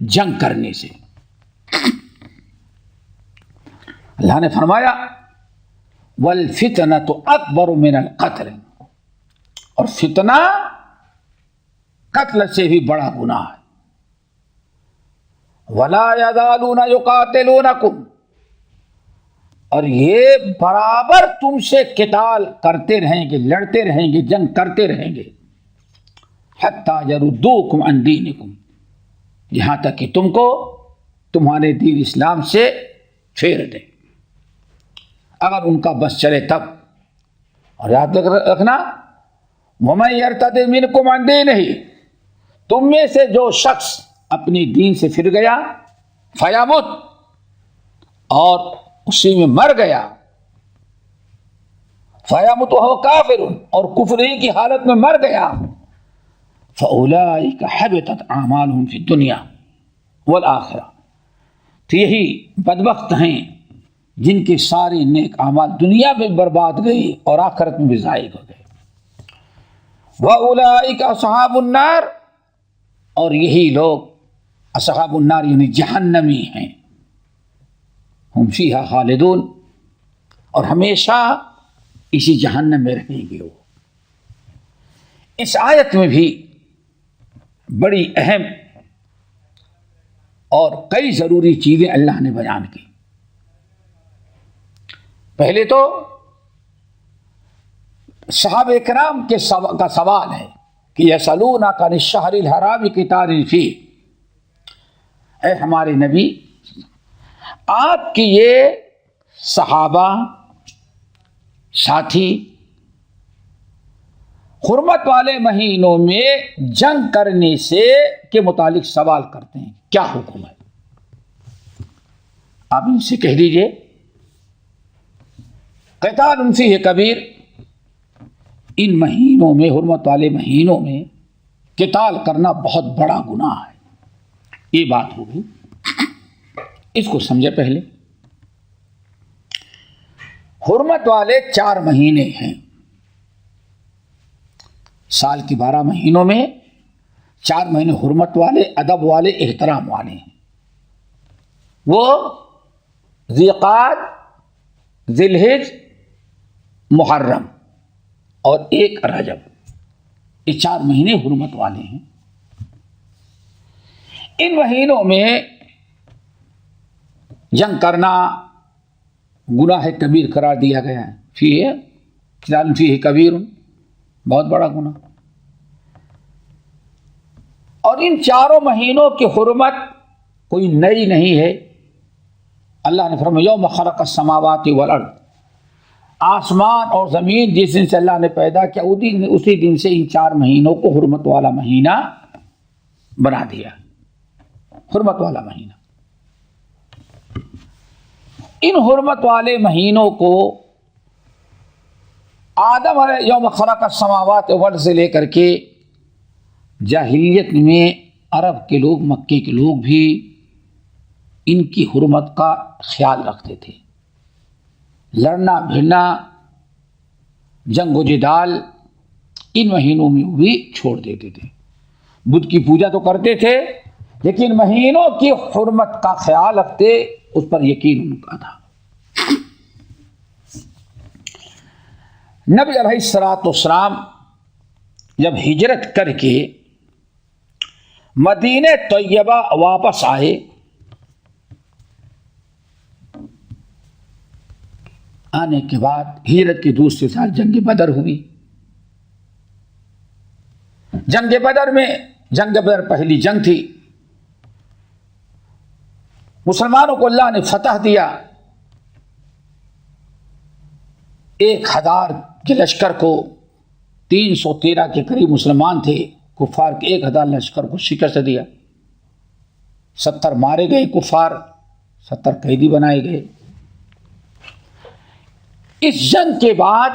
جنگ کرنے سے۔ اللہ نے فرمایا والفتنة اکبر من القتل، اور فتنہ قتل سے بھی بڑا گناہ ہے۔ ولا یزالون یقاتلونکم، اور یہ برابر تم سے قتال کرتے رہیں گے، لڑتے رہیں گے، جنگ کرتے رہیں گے، حتی یردوکم عن دینکم، یہاں تک کہ تم کو تمہارے دین اسلام سے پھیر دیں، اگر ان کا بس چلے تب۔ اور یاد رکھنا وَمَن يَرْتَدِدْ مِنْكُمْ عَنْ دِينِهِ، تم میں سے جو شخص اپنی دین سے پھر گیا، فَيَمُتْ، اور اسی میں مر گیا، فَيَمُتْ وَهُوَ كَافِرٌ، اور کفر کی حالت میں مر گیا، فَأُولَٰئِكَ حَبِطَتْ أَعْمَالُهُمْ فِي الدُّنْيَا وَالْآخِرَةِ، تو یہی بدبخت ہیں جن کے سارے نیک اعمال دنیا میں برباد گئی اور آخرت میں بھی ضائع ہو گئے۔ وَأُولَٰئِكَ أَصْحَابُ النَّارِ، اور یہی لوگ اصحاب النار یعنی جہنمی ہیں، ہم فیہا خالدون، اور ہمیشہ اسی جہنم میں رہیں گے وہ۔ اس آیت میں بھی بڑی اہم اور کئی ضروری چیزیں اللہ نے بیان کی۔ پہلے تو صحابہ کرام کا سوال ہے کہ یسألونک عن الشہر الحرام قتال فیہ، اے ہمارے نبی، آپ کی یہ صحابہ ساتھی حرمت والے مہینوں میں جنگ کرنے سے کے متعلق سوال کرتے ہیں، کیا حکم ہے؟ آپ ان سے کہہ دیجئے قتال فیہ کبیر، ان مہینوں میں، حرمت والے مہینوں میں قتال کرنا بہت بڑا گناہ ہے۔ یہ بات ہوگی، اس کو سمجھے۔ پہلے حرمت والے 4 مہینے ہیں، سال کی 12 مہینوں میں 4 مہینے حرمت والے، ادب والے، احترام والے ہیں۔ وہ ذی قعدہ، ذی الحجہ، محرم اور 1 رجب، یہ 4 مہینے حرمت والے ہیں۔ ان مہینوں میں جنگ کرنا گناہ کبیر قرار دیا گیا ہے، فیہ قتال فیہ کبیر، بہت بڑا گناہ۔ اور ان 4 مہینوں کی حرمت کوئی نئی نہیں ہے۔ اللہ نے فرمایا یوم خلق السماوات والارض، آسمان اور زمین جس دن سے اللہ نے پیدا کیا اسی دن سے ان 4 مہینوں کو حرمت والا مہینہ بنا دیا، حرمت والا مہینہ۔ ان حرمت والے مہینوں کو آدم علیہ یوم خلق السماوات والارض سے لے کر کے جاہلیت میں عرب کے لوگ، مکے کے لوگ بھی ان کی حرمت کا خیال رکھتے تھے۔ لڑنا بھیڑنا، جنگ و جدال ان مہینوں میں بھی چھوڑ دیتے تھے۔ بدھ کی پوجا تو کرتے تھے لیکن مہینوں کی حرمت کا خیال رکھتے، اس پر یقین ان کا تھا۔ نبی علیہ الصلوۃ والسلام جب ہجرت کر کے مدینہ طیبہ واپس آئے آنے کے بعد ہجرت کے دوسرے سال جنگ بدر ہوئی. جنگ بدر پہلی جنگ تھی. مسلمانوں کو اللہ نے فتح دیا. 1000 کے لشکر کو 313 کے قریب مسلمان تھے. کفار کے 1000 لشکر کو شکست دیا. 70 مارے گئے کفار، 70 قیدی بنائے گئے. اس جنگ کے بعد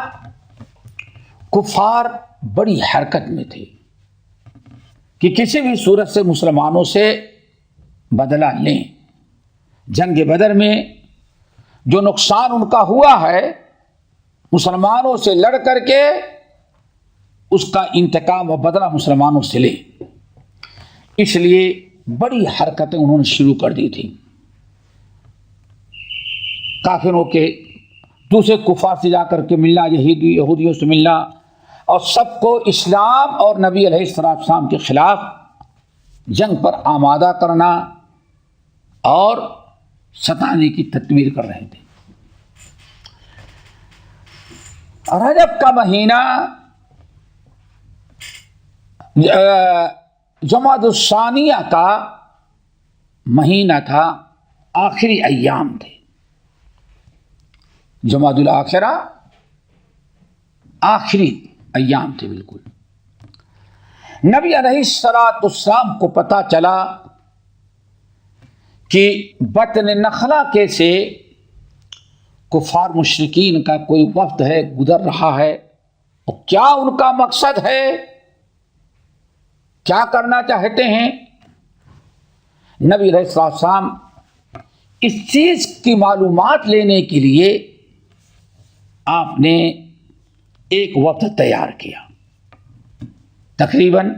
کفار بڑی حرکت میں تھے کہ کسی بھی صورت سے مسلمانوں سے بدلہ لیں. جنگ بدر میں جو نقصان ان کا ہوا ہے، مسلمانوں سے لڑ کر کے اس کا انتقام و بدلہ مسلمانوں سے لے. اس لیے بڑی حرکتیں انہوں نے شروع کر دی تھی. کافروں کے دوسرے کفار سے جا کر کے ملنا، یہودیوں سے ملنا، اور سب کو اسلام اور نبی علیہ السلام کے خلاف جنگ پر آمادہ کرنا اور ستانے کی تدبیر کر رہے تھے. رجب کا مہینہ جمادی الثانیہ کا مہینہ تھا. آخری ایام تھے. جمادی الاخرہ آخری ایام تھے بالکل. نبی علیہ السلام کو پتا چلا کہ بطن نخلا کے سے کفار مشرکین کا کوئی وفد ہے، گزر رہا ہے، اور کیا ان کا مقصد ہے، کیا کرنا چاہتے ہیں. نبی علیہ السلام اس چیز کی معلومات لینے کے لیے آپ نے ایک وفد تیار کیا. تقریباً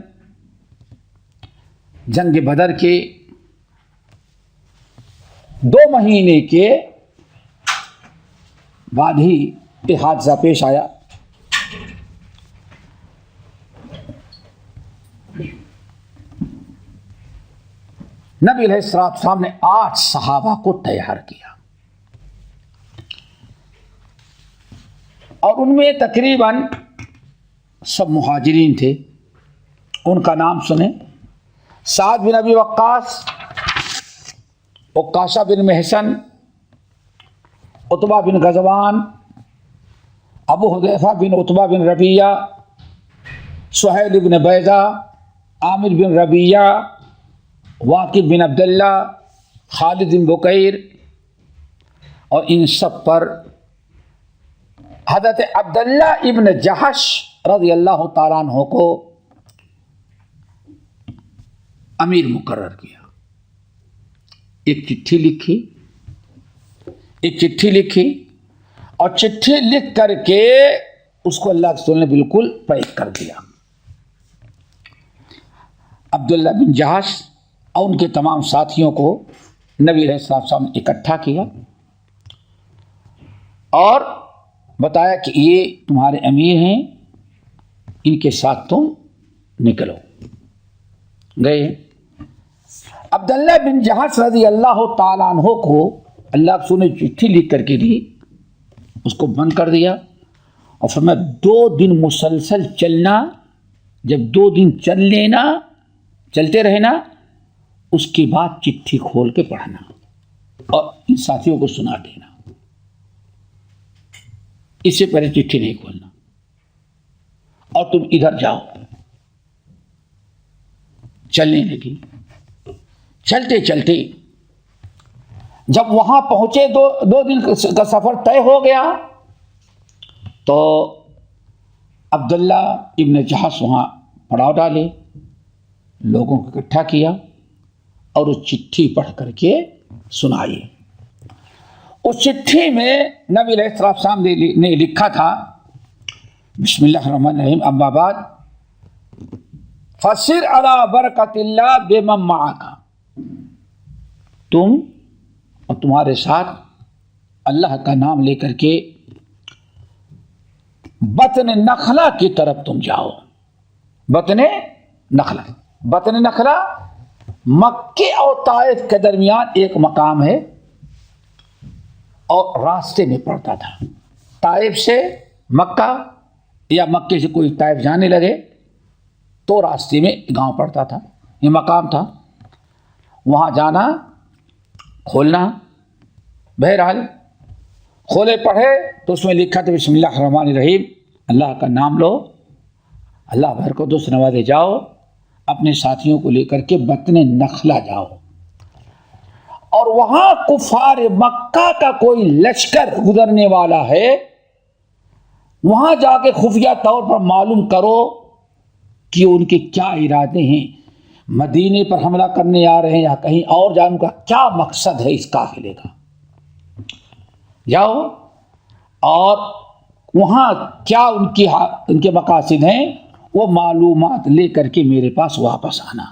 جنگ بدر کے 2 مہینے کے بعد ہی یہ حادثہ پیش آیا. نبی علیہ السلام نے 8 صحابہ کو تیار کیا، اور ان میں تقریباً سب مہاجرین تھے. ان کا نام سنیں: سعد بن ابی وقاص، عکاشہ بن محصن، عتبہ بن غزوان، ابو حذیفہ بن عتبہ بن ربیعہ، سہیل بن بیضہ، عامر بن ربیعہ، واقد بن عبداللہ، خالد بن بکیر. اور ان سب پر حضرت عبداللہ ابن جحش رضی اللہ تعالیٰ عنہ کو امیر مقرر کیا. ایک چٹھی لکھی اور چٹھی لکھ کر کے اس کو اللہ کے رسول نے بالکل پیک کر دیا. عبداللہ بن جحش اور ان کے تمام ساتھیوں کو نبی علیہ السلام نے اکٹھا کیا اور بتایا کہ یہ تمہارے امیر ہیں، ان کے ساتھ تم نکلو. گئے. عبداللہ بن جحش رضی اللہ تعالیٰ عنہ کو اللہ کے رسول نے چٹھی لکھ کر کے دی، اس کو بند کر دیا اور فرمایا 2 دن مسلسل چلنا. جب 2 دن چل لینا، چلتے رہنا، اس کے بعد چٹھی کھول کے پڑھنا اور ان ساتھیوں کو سنا دینا. اس سے پہلے چٹھی نہیں کھولنا. اور تم ادھر جاؤ. چلنے لگی. چلتے چلتے جب وہاں پہنچے، 2 دن کا سفر طے ہو گیا، تو عبداللہ ابن جحش وہاں پڑاؤ ڈالے، لوگوں کو اکٹھا کیا اور اس چٹھی پڑھ کر کے سنائی. اس چٹھی میں نبی علیہ السلام نے لکھا تھا: بسم اللہ الرحمن الرحیم، اما بعد فسر علی برکت اللہ بمن معک. تم اور تمہارے ساتھ اللہ کا نام لے کر کے بطن نخلا کی طرف تم جاؤ. بطن نخلا مکے اور طائف کے درمیان ایک مقام ہے اور راستے میں پڑتا تھا. طائف سے مکہ یا مکے سے کوئی طائف جانے لگے تو راستے میں گاؤں پڑتا تھا، یہ مقام تھا، وہاں جانا کھولنا۔ بہرحال کھولے پڑھے تو اس میں لکھا تھا بسم اللہ الرحمن الرحیم، اللہ کا نام لو، اللہ بھر کو دوست نوازے جاؤ، اپنے ساتھیوں کو لے کر کے بطن نخلا جاؤ، اور وہاں کفار مکہ کا کوئی لشکر گزرنے والا ہے، وہاں جا کے خفیہ طور پر معلوم کرو کہ ان کے کیا ارادے ہیں، مدینے پر حملہ کرنے آ رہے ہیں یا کہیں اور جانے کا کیا مقصد ہے اس قافلے کا۔ جاؤ اور وہاں کیا ان کے مقاصد ہیں وہ معلومات لے کر کے میرے پاس واپس آنا۔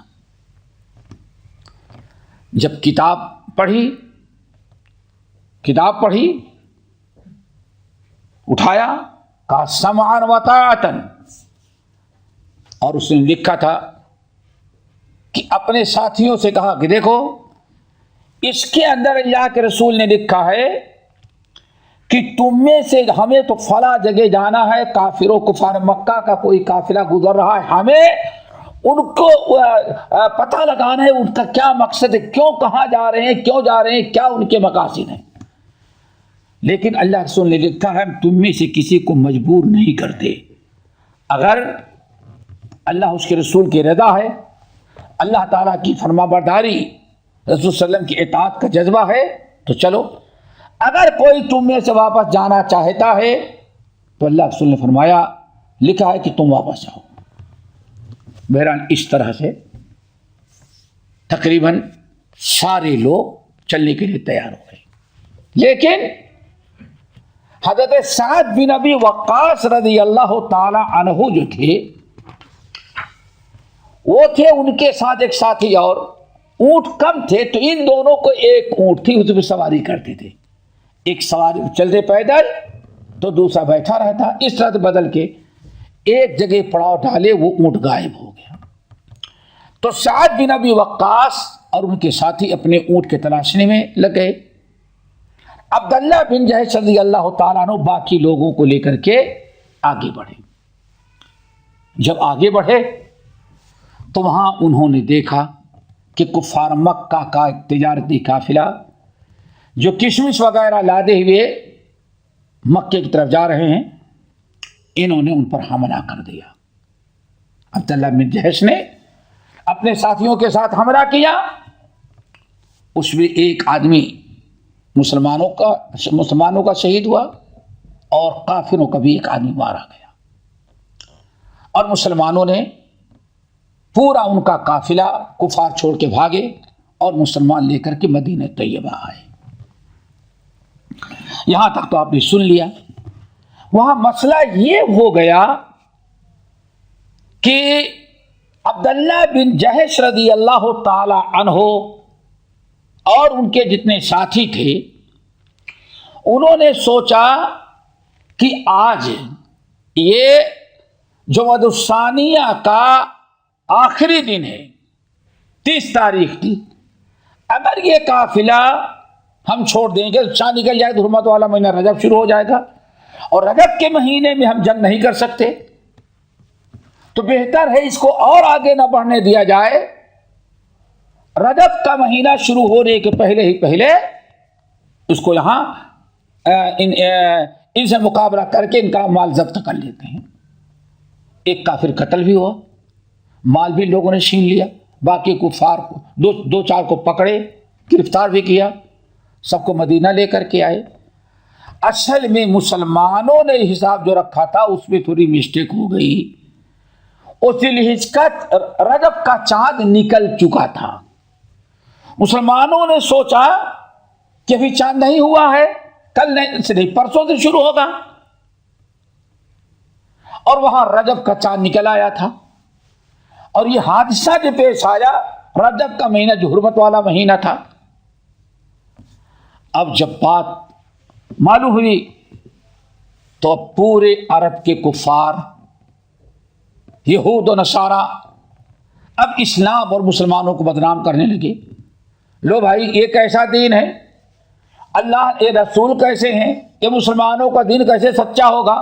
جب کتاب پڑھی اٹھایا، کہا سمعا و طاعتا، اور اس نے لکھا تھا کہ اپنے ساتھیوں سے کہا کہ دیکھو اس کے اندر اللہ کے رسول نے لکھا ہے کہ تم میں سے ہمیں تو فلاں جگہ جانا ہے، کافروں کفار مکہ کا کوئی قافلہ گزر رہا ہے، ہمیں ان کو پتہ لگانا ہے ان کا کیا مقصد ہے، کیوں کہاں جا رہے ہیں، کیوں جا رہے ہیں، کیا ان کے مقاصد ہیں۔ لیکن اللہ رسول نے لکھا ہے تم میں سے کسی کو مجبور نہیں کرتے، اگر اللہ اس کے رسول کی رضا ہے، اللہ تعالیٰ کی فرما برداری، رسول صلی اللہ علیہ وسلم کی اطاعت کا جذبہ ہے تو چلو، اگر کوئی تم میں سے واپس جانا چاہتا ہے تو اللہ رسول نے فرمایا لکھا ہے کہ تم واپس جاؤ۔ بہرحال اس طرح سے تقریباً سارے لوگ چلنے کے لیے تیار ہو گئے، لیکن حضرت سعد بن ابی وقاص رضی اللہ تعالی عنہ جو تھے وہ تھے، ان کے ساتھ ایک ساتھی اور اونٹ کم تھے، تو ان دونوں کو ایک اونٹ تھی، اس پہ سواری کرتے تھے، ایک سواری چلتے پیدل تو دوسرا بیٹھا رہتا، اس طرح سے بدل کے ایک جگہ پڑاؤ ڈالے وہ اونٹ غائب ہو گیا۔ تو سعد بن ابی وقاص اور ان کے ساتھی اپنے اونٹ کے تلاشنے میں لگ گئے۔ عبداللہ بن جہش رضی اللہ تعالیٰ عنہ باقی لوگوں کو لے کر کے آگے بڑھے۔ جب آگے بڑھے تو وہاں انہوں نے دیکھا کہ کفار مکہ کا ایک تجارتی قافلہ جو کشمش وغیرہ لادے ہوئے مکے کی طرف جا رہے ہیں، انہوں نے ان پر حملہ کر دیا۔ عبداللہ بن جہش نے اپنے ساتھیوں کے ساتھ حملہ کیا، اس میں ایک آدمی مسلمانوں کا شہید ہوا اور کافروں کا بھی ایک آدمی مارا گیا، اور مسلمانوں نے پورا ان کا قافلہ کفار چھوڑ کے بھاگے اور مسلمان لے کر کے مدینہ طیبہ آئے۔ یہاں تک تو آپ نے سن لیا۔ وہاں مسئلہ یہ ہو گیا کہ عبداللہ بن جہش رضی اللہ تعالی عنہ اور ان کے جتنے ساتھی تھے انہوں نے سوچا کہ آج یہ جمادی الثانیہ کا آخری دن ہے، 30 تاریخ کی، اگر یہ قافلہ ہم چھوڑ دیں گے چاند نکل جائے تو حرمت والا مہینہ رجب شروع ہو جائے گا، اور رجب کے مہینے میں ہم جنگ نہیں کر سکتے، تو بہتر ہے اس کو اور آگے نہ بڑھنے دیا جائے، رجب کا مہینہ شروع ہونے کے پہلے اس کو یہاں ان سے مقابلہ کر کے ان کا مال ضبط کر لیتے ہیں۔ ایک کافر قتل بھی ہوا، مال بھی لوگوں نے چھین لیا، باقی کفار کو دو چار کو پکڑے، گرفتار بھی کیا، سب کو مدینہ لے کر کے آئے۔ اصل میں مسلمانوں نے حساب جو رکھا تھا اس میں تھوڑی مسٹیک ہو گئی، اس الحجہ رجب کا چاند نکل چکا تھا، مسلمانوں نے سوچا کہ ابھی چاند نہیں ہوا ہے، کل نہیں پرسوں سے شروع ہوگا، اور وہاں رجب کا چاند نکل آیا تھا، اور یہ حادثہ جو پیش آیا رجب کا مہینہ جو حرمت والا مہینہ تھا۔ اب جب بات معلوم ہوئی تو پورے عرب کے کفار یہود و نصارہ اب اسلام اور مسلمانوں کو بدنام کرنے لگے۔ لو بھائی ایک ایسا دین ہے اللہ یہ رسول کیسے ہیں، یہ مسلمانوں کا دین کیسے سچا ہوگا؟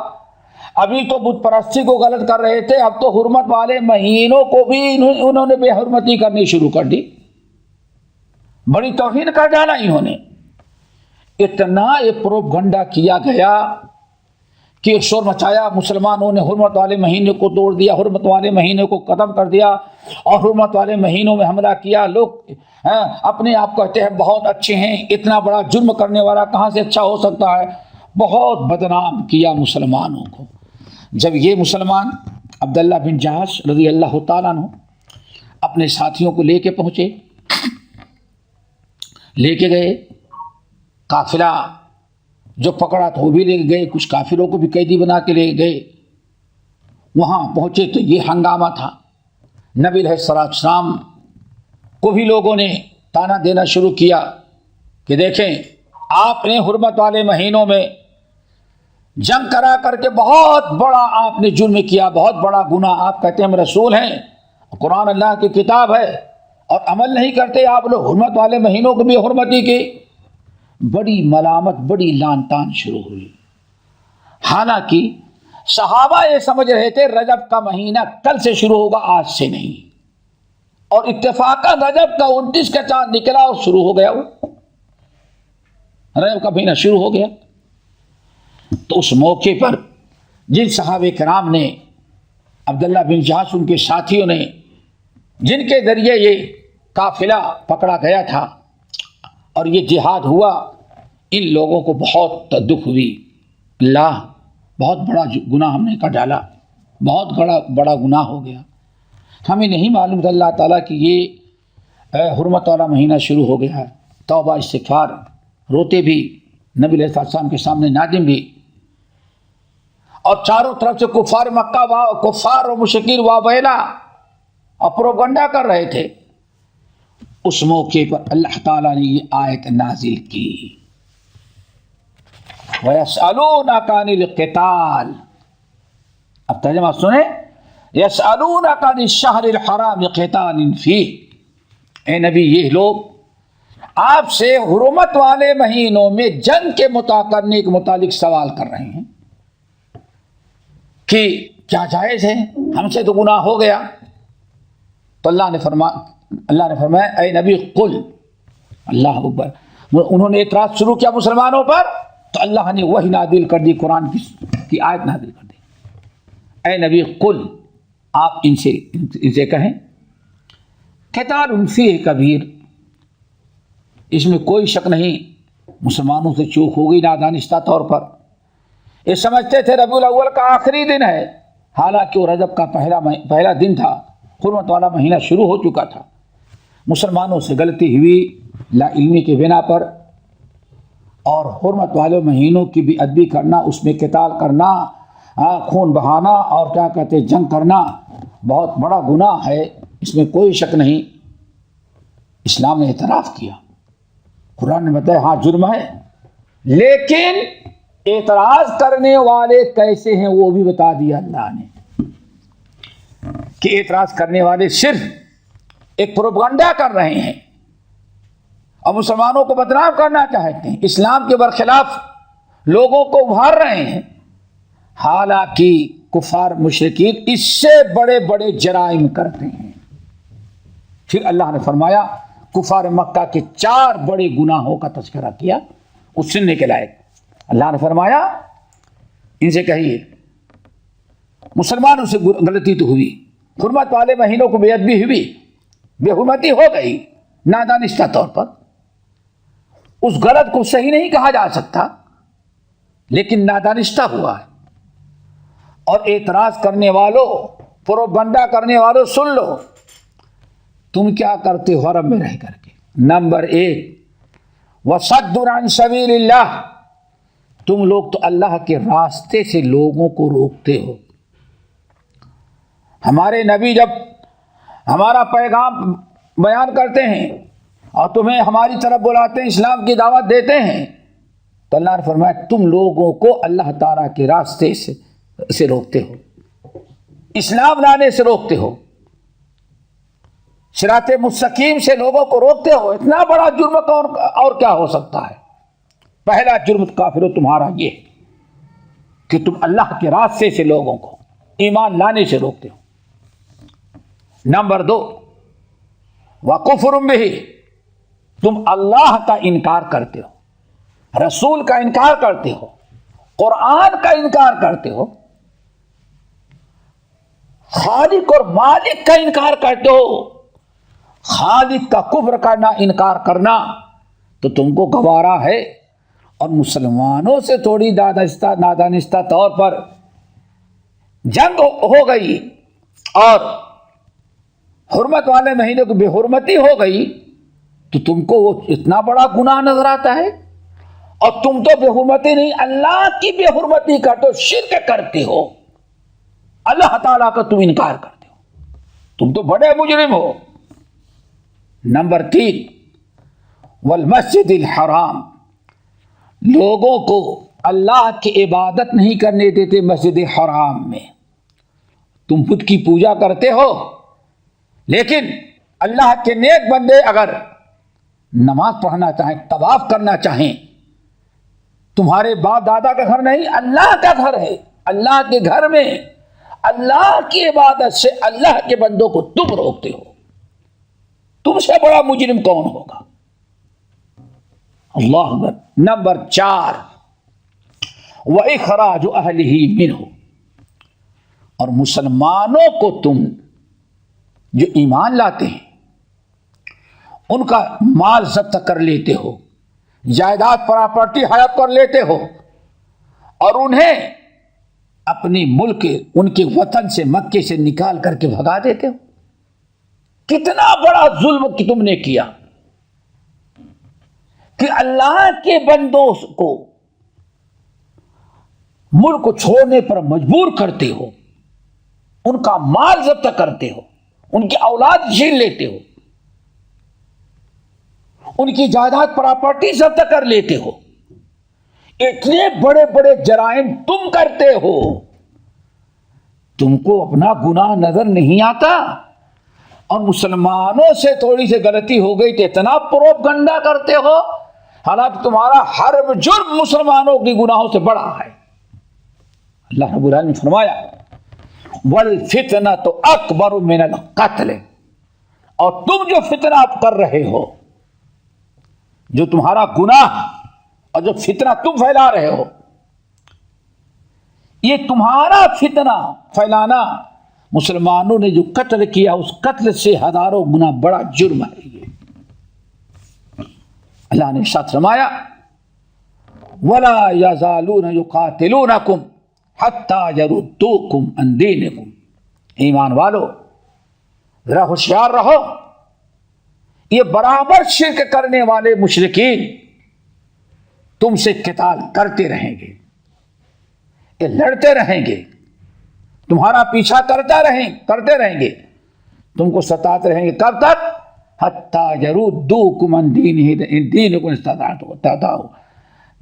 ابھی تو بت پرستی کو غلط کر رہے تھے، اب تو حرمت والے مہینوں کو بھی انہوں نے بے حرمتی کرنی شروع کر دی، بڑی توہین کر ڈالا انہوں نے۔ اتنا یہ پروپگنڈا کیا گیا کہ شور مچایا، مسلمانوں نے حرمت والے مہینے کو توڑ دیا، حرمت والے مہینے کو ختم کر دیا اور حرمت والے مہینوں میں حملہ کیا۔ لوگ اپنے آپ کہتے ہیں بہت اچھے ہیں، اتنا بڑا جرم کرنے والا کہاں سے اچھا ہو سکتا ہے، بہت بدنام کیا مسلمانوں کو۔ جب یہ مسلمان عبداللہ بن جہش رضی اللہ تعالیٰ عنہ اپنے ساتھیوں کو لے کے پہنچے، لے کے گئے، قافلہ جو پکڑا تو وہ بھی لے گئے، کچھ کافروں کو بھی قیدی بنا کے لے گئے۔ وہاں پہنچے تو یہ ہنگامہ تھا، نبی علیہ السلام کو بھی لوگوں نے تانا دینا شروع کیا کہ دیکھیں آپ نے حرمت والے مہینوں میں جنگ کرا کر کے بہت بڑا آپ نے جرم کیا، بہت بڑا گناہ۔ آپ کہتے ہیں ہم رسول ہیں، قرآن اللہ کی کتاب ہے، اور عمل نہیں کرتے آپ لوگ، حرمت والے مہینوں کو بھی حرمتی کی۔ بڑی ملامت، بڑی لان تان شروع ہوئی۔ حالانکہ صحابہ یہ سمجھ رہے تھے رجب کا مہینہ کل سے شروع ہوگا، آج سے نہیں، اور اتفاقاً رجب کا 29 کا چاند نکلا اور شروع ہو گیا، وہ رجب کا مہینہ شروع ہو گیا۔ تو اس موقع پر جن صحابہ کرام نے، عبداللہ بن جہش ان کے ساتھیوں نے، جن کے ذریعے یہ قافلہ پکڑا گیا تھا اور یہ جہاد ہوا، ان لوگوں کو بہت دکھ ہوئی۔ اللہ بہت بڑا گناہ ہم نے کر ڈالا، بہت بڑا گناہ ہو گیا، ہمیں نہیں معلوم تھا اللہ تعالیٰ کہ یہ حرمت والا مہینہ شروع ہو گیا ہے۔ توبہ استغفار، روتے بھی، نبی علیہ السلام کے سامنے نادم بھی، اور چاروں طرف سے کفار مکہ کفار و مشرکین وابیلا اور پروپگنڈا کر رہے تھے۔ اس موقع پر اللہ تعالیٰ نے یہ آیت نازل کی، وَيَسْأَلُونَكَ عَنِ الْقِتَالِ۔ اب ترجمہ سنیں، يَسْأَلُونَكَ عَنِ الشَّهْرِ الْحَرَامِ قِتَالٍ فِيهِ۔ اے نبی، یہ لوگ آپ سے حرمت والے مہینوں میں جنگ کے کرنے کے متعلق سوال کر رہے ہیں کہ کیا جائز ہے، ہم سے تو گناہ ہو گیا۔ تو اللہ نے فرمایا اے نبی قل، اللہ اکبر، انہوں نے اعتراض شروع کیا مسلمانوں پر، تو اللہ نے وحی نازل کر دی، قرآن کی آیت نازل کر دی۔ اے نبی قل، آپ ان سے کہیں قتال فیہ کبیر، اس میں کوئی شک نہیں مسلمانوں سے چوک ہو گئی نادانستہ طور پر۔ یہ سمجھتے تھے ربیع الاول کا آخری دن ہے، حالانکہ وہ رجب کا پہلا دن تھا، حرمت والا مہینہ شروع ہو چکا تھا۔ مسلمانوں سے غلطی ہوئی لا علمی کے بنا پر، اور حرمت والے مہینوں کی بھی ادبی کرنا، اس میں قتال کرنا، خون بہانا اور کیا کہتے جنگ کرنا بہت بڑا گناہ ہے، اس میں کوئی شک نہیں۔ اسلام نے اعتراف کیا، قرآن نے بتایا ہاں جرم ہے، لیکن اعتراض کرنے والے کیسے ہیں وہ بھی بتا دیا اللہ نے، کہ اعتراض کرنے والے صرف ایک پروپگنڈا کر رہے ہیں اور مسلمانوں کو بدنام کرنا چاہتے ہیں، اسلام کے برخلاف لوگوں کو ابھار رہے ہیں، حالانکہ کفار مشرکین اس سے بڑے بڑے جرائم کرتے ہیں۔ پھر اللہ نے فرمایا کفار مکہ کے 4 بڑے گناہوں کا تذکرہ کیا، اس سننے کے لائق۔ اللہ نے فرمایا ان سے کہیے مسلمانوں سے غلطی تو ہوئی، حرمت والے مہینوں کو بے ادبی ہوئی، بے حرمتی ہو گئی نادانستہ طور پر، اس غلط کو صحیح نہیں کہا جا سکتا، لیکن نادانستہ ہوا ہے۔ اور اعتراض کرنے والوں، پروپگنڈا کرنے والوں، سن لو تم کیا کرتے ہو حرم میں رہ کر کے۔ نمبر 1 وَصَدٌّ عَن سَبِيلِ اللَّهِ، تم لوگ تو اللہ کے راستے سے لوگوں کو روکتے ہو۔ ہمارے نبی جب ہمارا پیغام بیان کرتے ہیں اور تمہیں ہماری طرف بلاتے ہیں، اسلام کی دعوت دیتے ہیں، تو اللہ نے فرمایا تم لوگوں کو اللہ تعالیٰ کے راستے سے روکتے ہو، اسلام لانے سے روکتے ہو، صراط مستقیم سے لوگوں کو روکتے ہو۔ اتنا بڑا جرم اور کیا ہو سکتا ہے؟ پہلا جرم کافروں تمہارا یہ ہے کہ تم اللہ کے راستے سے لوگوں کو ایمان لانے سے روکتے ہو. نمبر 2 وَكُفْرٌ بِهِ، تم اللہ کا انکار کرتے ہو، رسول کا انکار کرتے ہو، قرآن کا انکار کرتے ہو، خالق اور مالک کا انکار کرتے ہو. خالق کا کفر کرنا، انکار کرنا تو تم کو گوارا ہے، اور مسلمانوں سے تھوڑی نادانستہ طور پر جنگ ہو گئی اور حرمت والے مہینے کو بے حرمتی ہو گئی تو تم کو وہ اتنا بڑا گناہ نظر آتا ہے. اور تم تو بے حرمتی نہیں، اللہ کی بے حرمتی کرتے ہو، شرک کرتے ہو، اللہ تعالیٰ کا تم انکار کرتے ہو، تم تو بڑے مجرم ہو. نمبر 3 والمسجد الحرام، لوگوں کو اللہ کی عبادت نہیں کرنے دیتے مسجد حرام میں. تم بت کی پوجا کرتے ہو، لیکن اللہ کے نیک بندے اگر نماز پڑھنا چاہیں، طواف کرنا چاہیں، تمہارے باپ دادا کا گھر نہیں، اللہ کا گھر ہے. اللہ کے گھر میں اللہ کی عبادت سے اللہ کے بندوں کو تم روکتے ہو. تم سے بڑا مجرم کون ہوگا؟ اللہ اکبر. نمبر 4 وَإِخْرَاجُ أَهْلِهِ مِنْهُ، اور مسلمانوں کو تم جو ایمان لاتے ہیں ان کا مال ضبط کر لیتے ہو، جائیداد پراپرٹی ہڑپ کر لیتے ہو، اور انہیں اپنے ملک ان کے وطن سے مکے سے نکال کر کے بھگا دیتے ہو. کتنا بڑا ظلم کی تم نے کیا کہ اللہ کے بندوں کو ملک کو چھوڑنے پر مجبور کرتے ہو، ان کا مال ضبط کرتے ہو، ان کی اولاد چھین لیتے ہو، ان کی جائیداد پراپرٹی ضبط کر لیتے ہو. اتنے بڑے بڑے جرائم تم کرتے ہو، تم کو اپنا گناہ نظر نہیں آتا، اور مسلمانوں سے تھوڑی سی غلطی ہو گئی تو اتنا پروپگنڈا کرتے ہو، حالانکہ تمہارا ہر جرم مسلمانوں کی گناہوں سے بڑا ہے. اللہ رب العالمین نے فرمایا وَالْفِتْنَةُ أَكْبَرُ مِنَ الْقَتْلِ، اور تم جو فتنہ کر رہے ہو، جو تمہارا گناہ اور جو فتنہ تم پھیلا رہے ہو، یہ تمہارا فتنہ پھیلانا، مسلمانوں نے جو قتل کیا اس قتل سے ہزاروں گنا بڑا جرم ہے. یہ اللہ نے ارشاد فرمایا وَلَا يَزَالُونَ يُقَاتِلُونَكُمْ حَتَّى يَرُدُّوكُمْ عَنْ دِينِكُمْ. ایمان والو ذرا ہوشیار رہو، یہ برابر شرک کرنے والے مشرکین تم سے قتال کرتے رہیں گے، یہ لڑتے رہیں گے، تمہارا پیچھا کرتے رہیں گے، تم کو ستاتے رہیں گے. کب تک؟ حَتَّى يَرُدُّوكُمْ عَنْ دِينِكُمْ اسْتَطَاعُوا،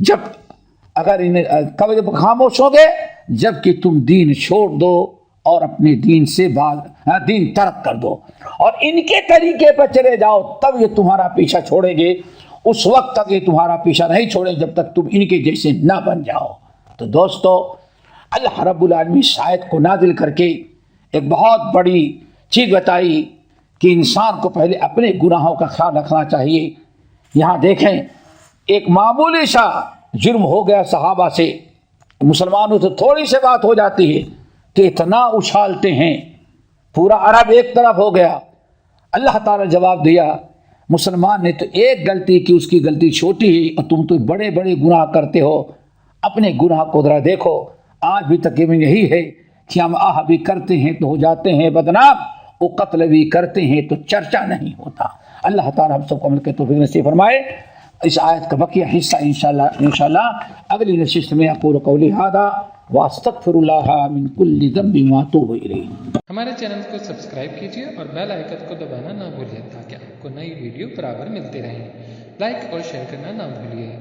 جب اگر کب جب خاموش ہو گے، جب کہ تم دین چھوڑ دو اور اپنے دین سے دین ترک کر دو اور ان کے طریقے پر چلے جاؤ، تب یہ تمہارا پیچھا چھوڑیں گے. اس وقت تک یہ تمہارا پیچھا نہیں چھوڑیں جب تک تم ان کے جیسے نہ بن جاؤ. تو دوستو، اللہ رب العالمین اس آیت کو نازل کر کے ایک بہت بڑی چیز بتائی کہ انسان کو پہلے اپنے گناہوں کا خیال رکھنا چاہیے. یہاں دیکھیں، ایک معمولی سا جرم ہو گیا صحابہ سے، مسلمانوں سے تھوڑی سی بات ہو جاتی ہے کہ اتنا اچھالتے ہیں، پورا عرب ایک طرف ہو گیا. اللہ تعالیٰ نے جواب دیا، مسلمان نے تو ایک غلطی کی، اس کی غلطی چھوٹی ہے، اور تم تو بڑے بڑے گناہ کرتے ہو. اپنے گناہ کو ذرا دیکھو. آج بھی تقریباً یہی ہے کہ ہم آہ بھی کرتے ہیں تو ہو جاتے ہیں بدنام، وہ قتل بھی کرتے ہیں تو چرچا نہیں ہوتا. اللہ تعالیٰ ہم سب کو عمل کے توفیق نصیب فرمائے. اس آیت کا بقیہ حصہ انشاءاللہ اگلی نشست میں اقول قولی ھذا واستغفر اللہ من کل ذنب واتوب الیہ. ہمارے چینل کو سبسکرائب کیجیے اور بیل آئیکن کو دبانا نہ بھولیں تاکہ آپ کو نئی ویڈیو برابر ملتے رہیں. لائک اور شیئر کرنا نہ بھولیے.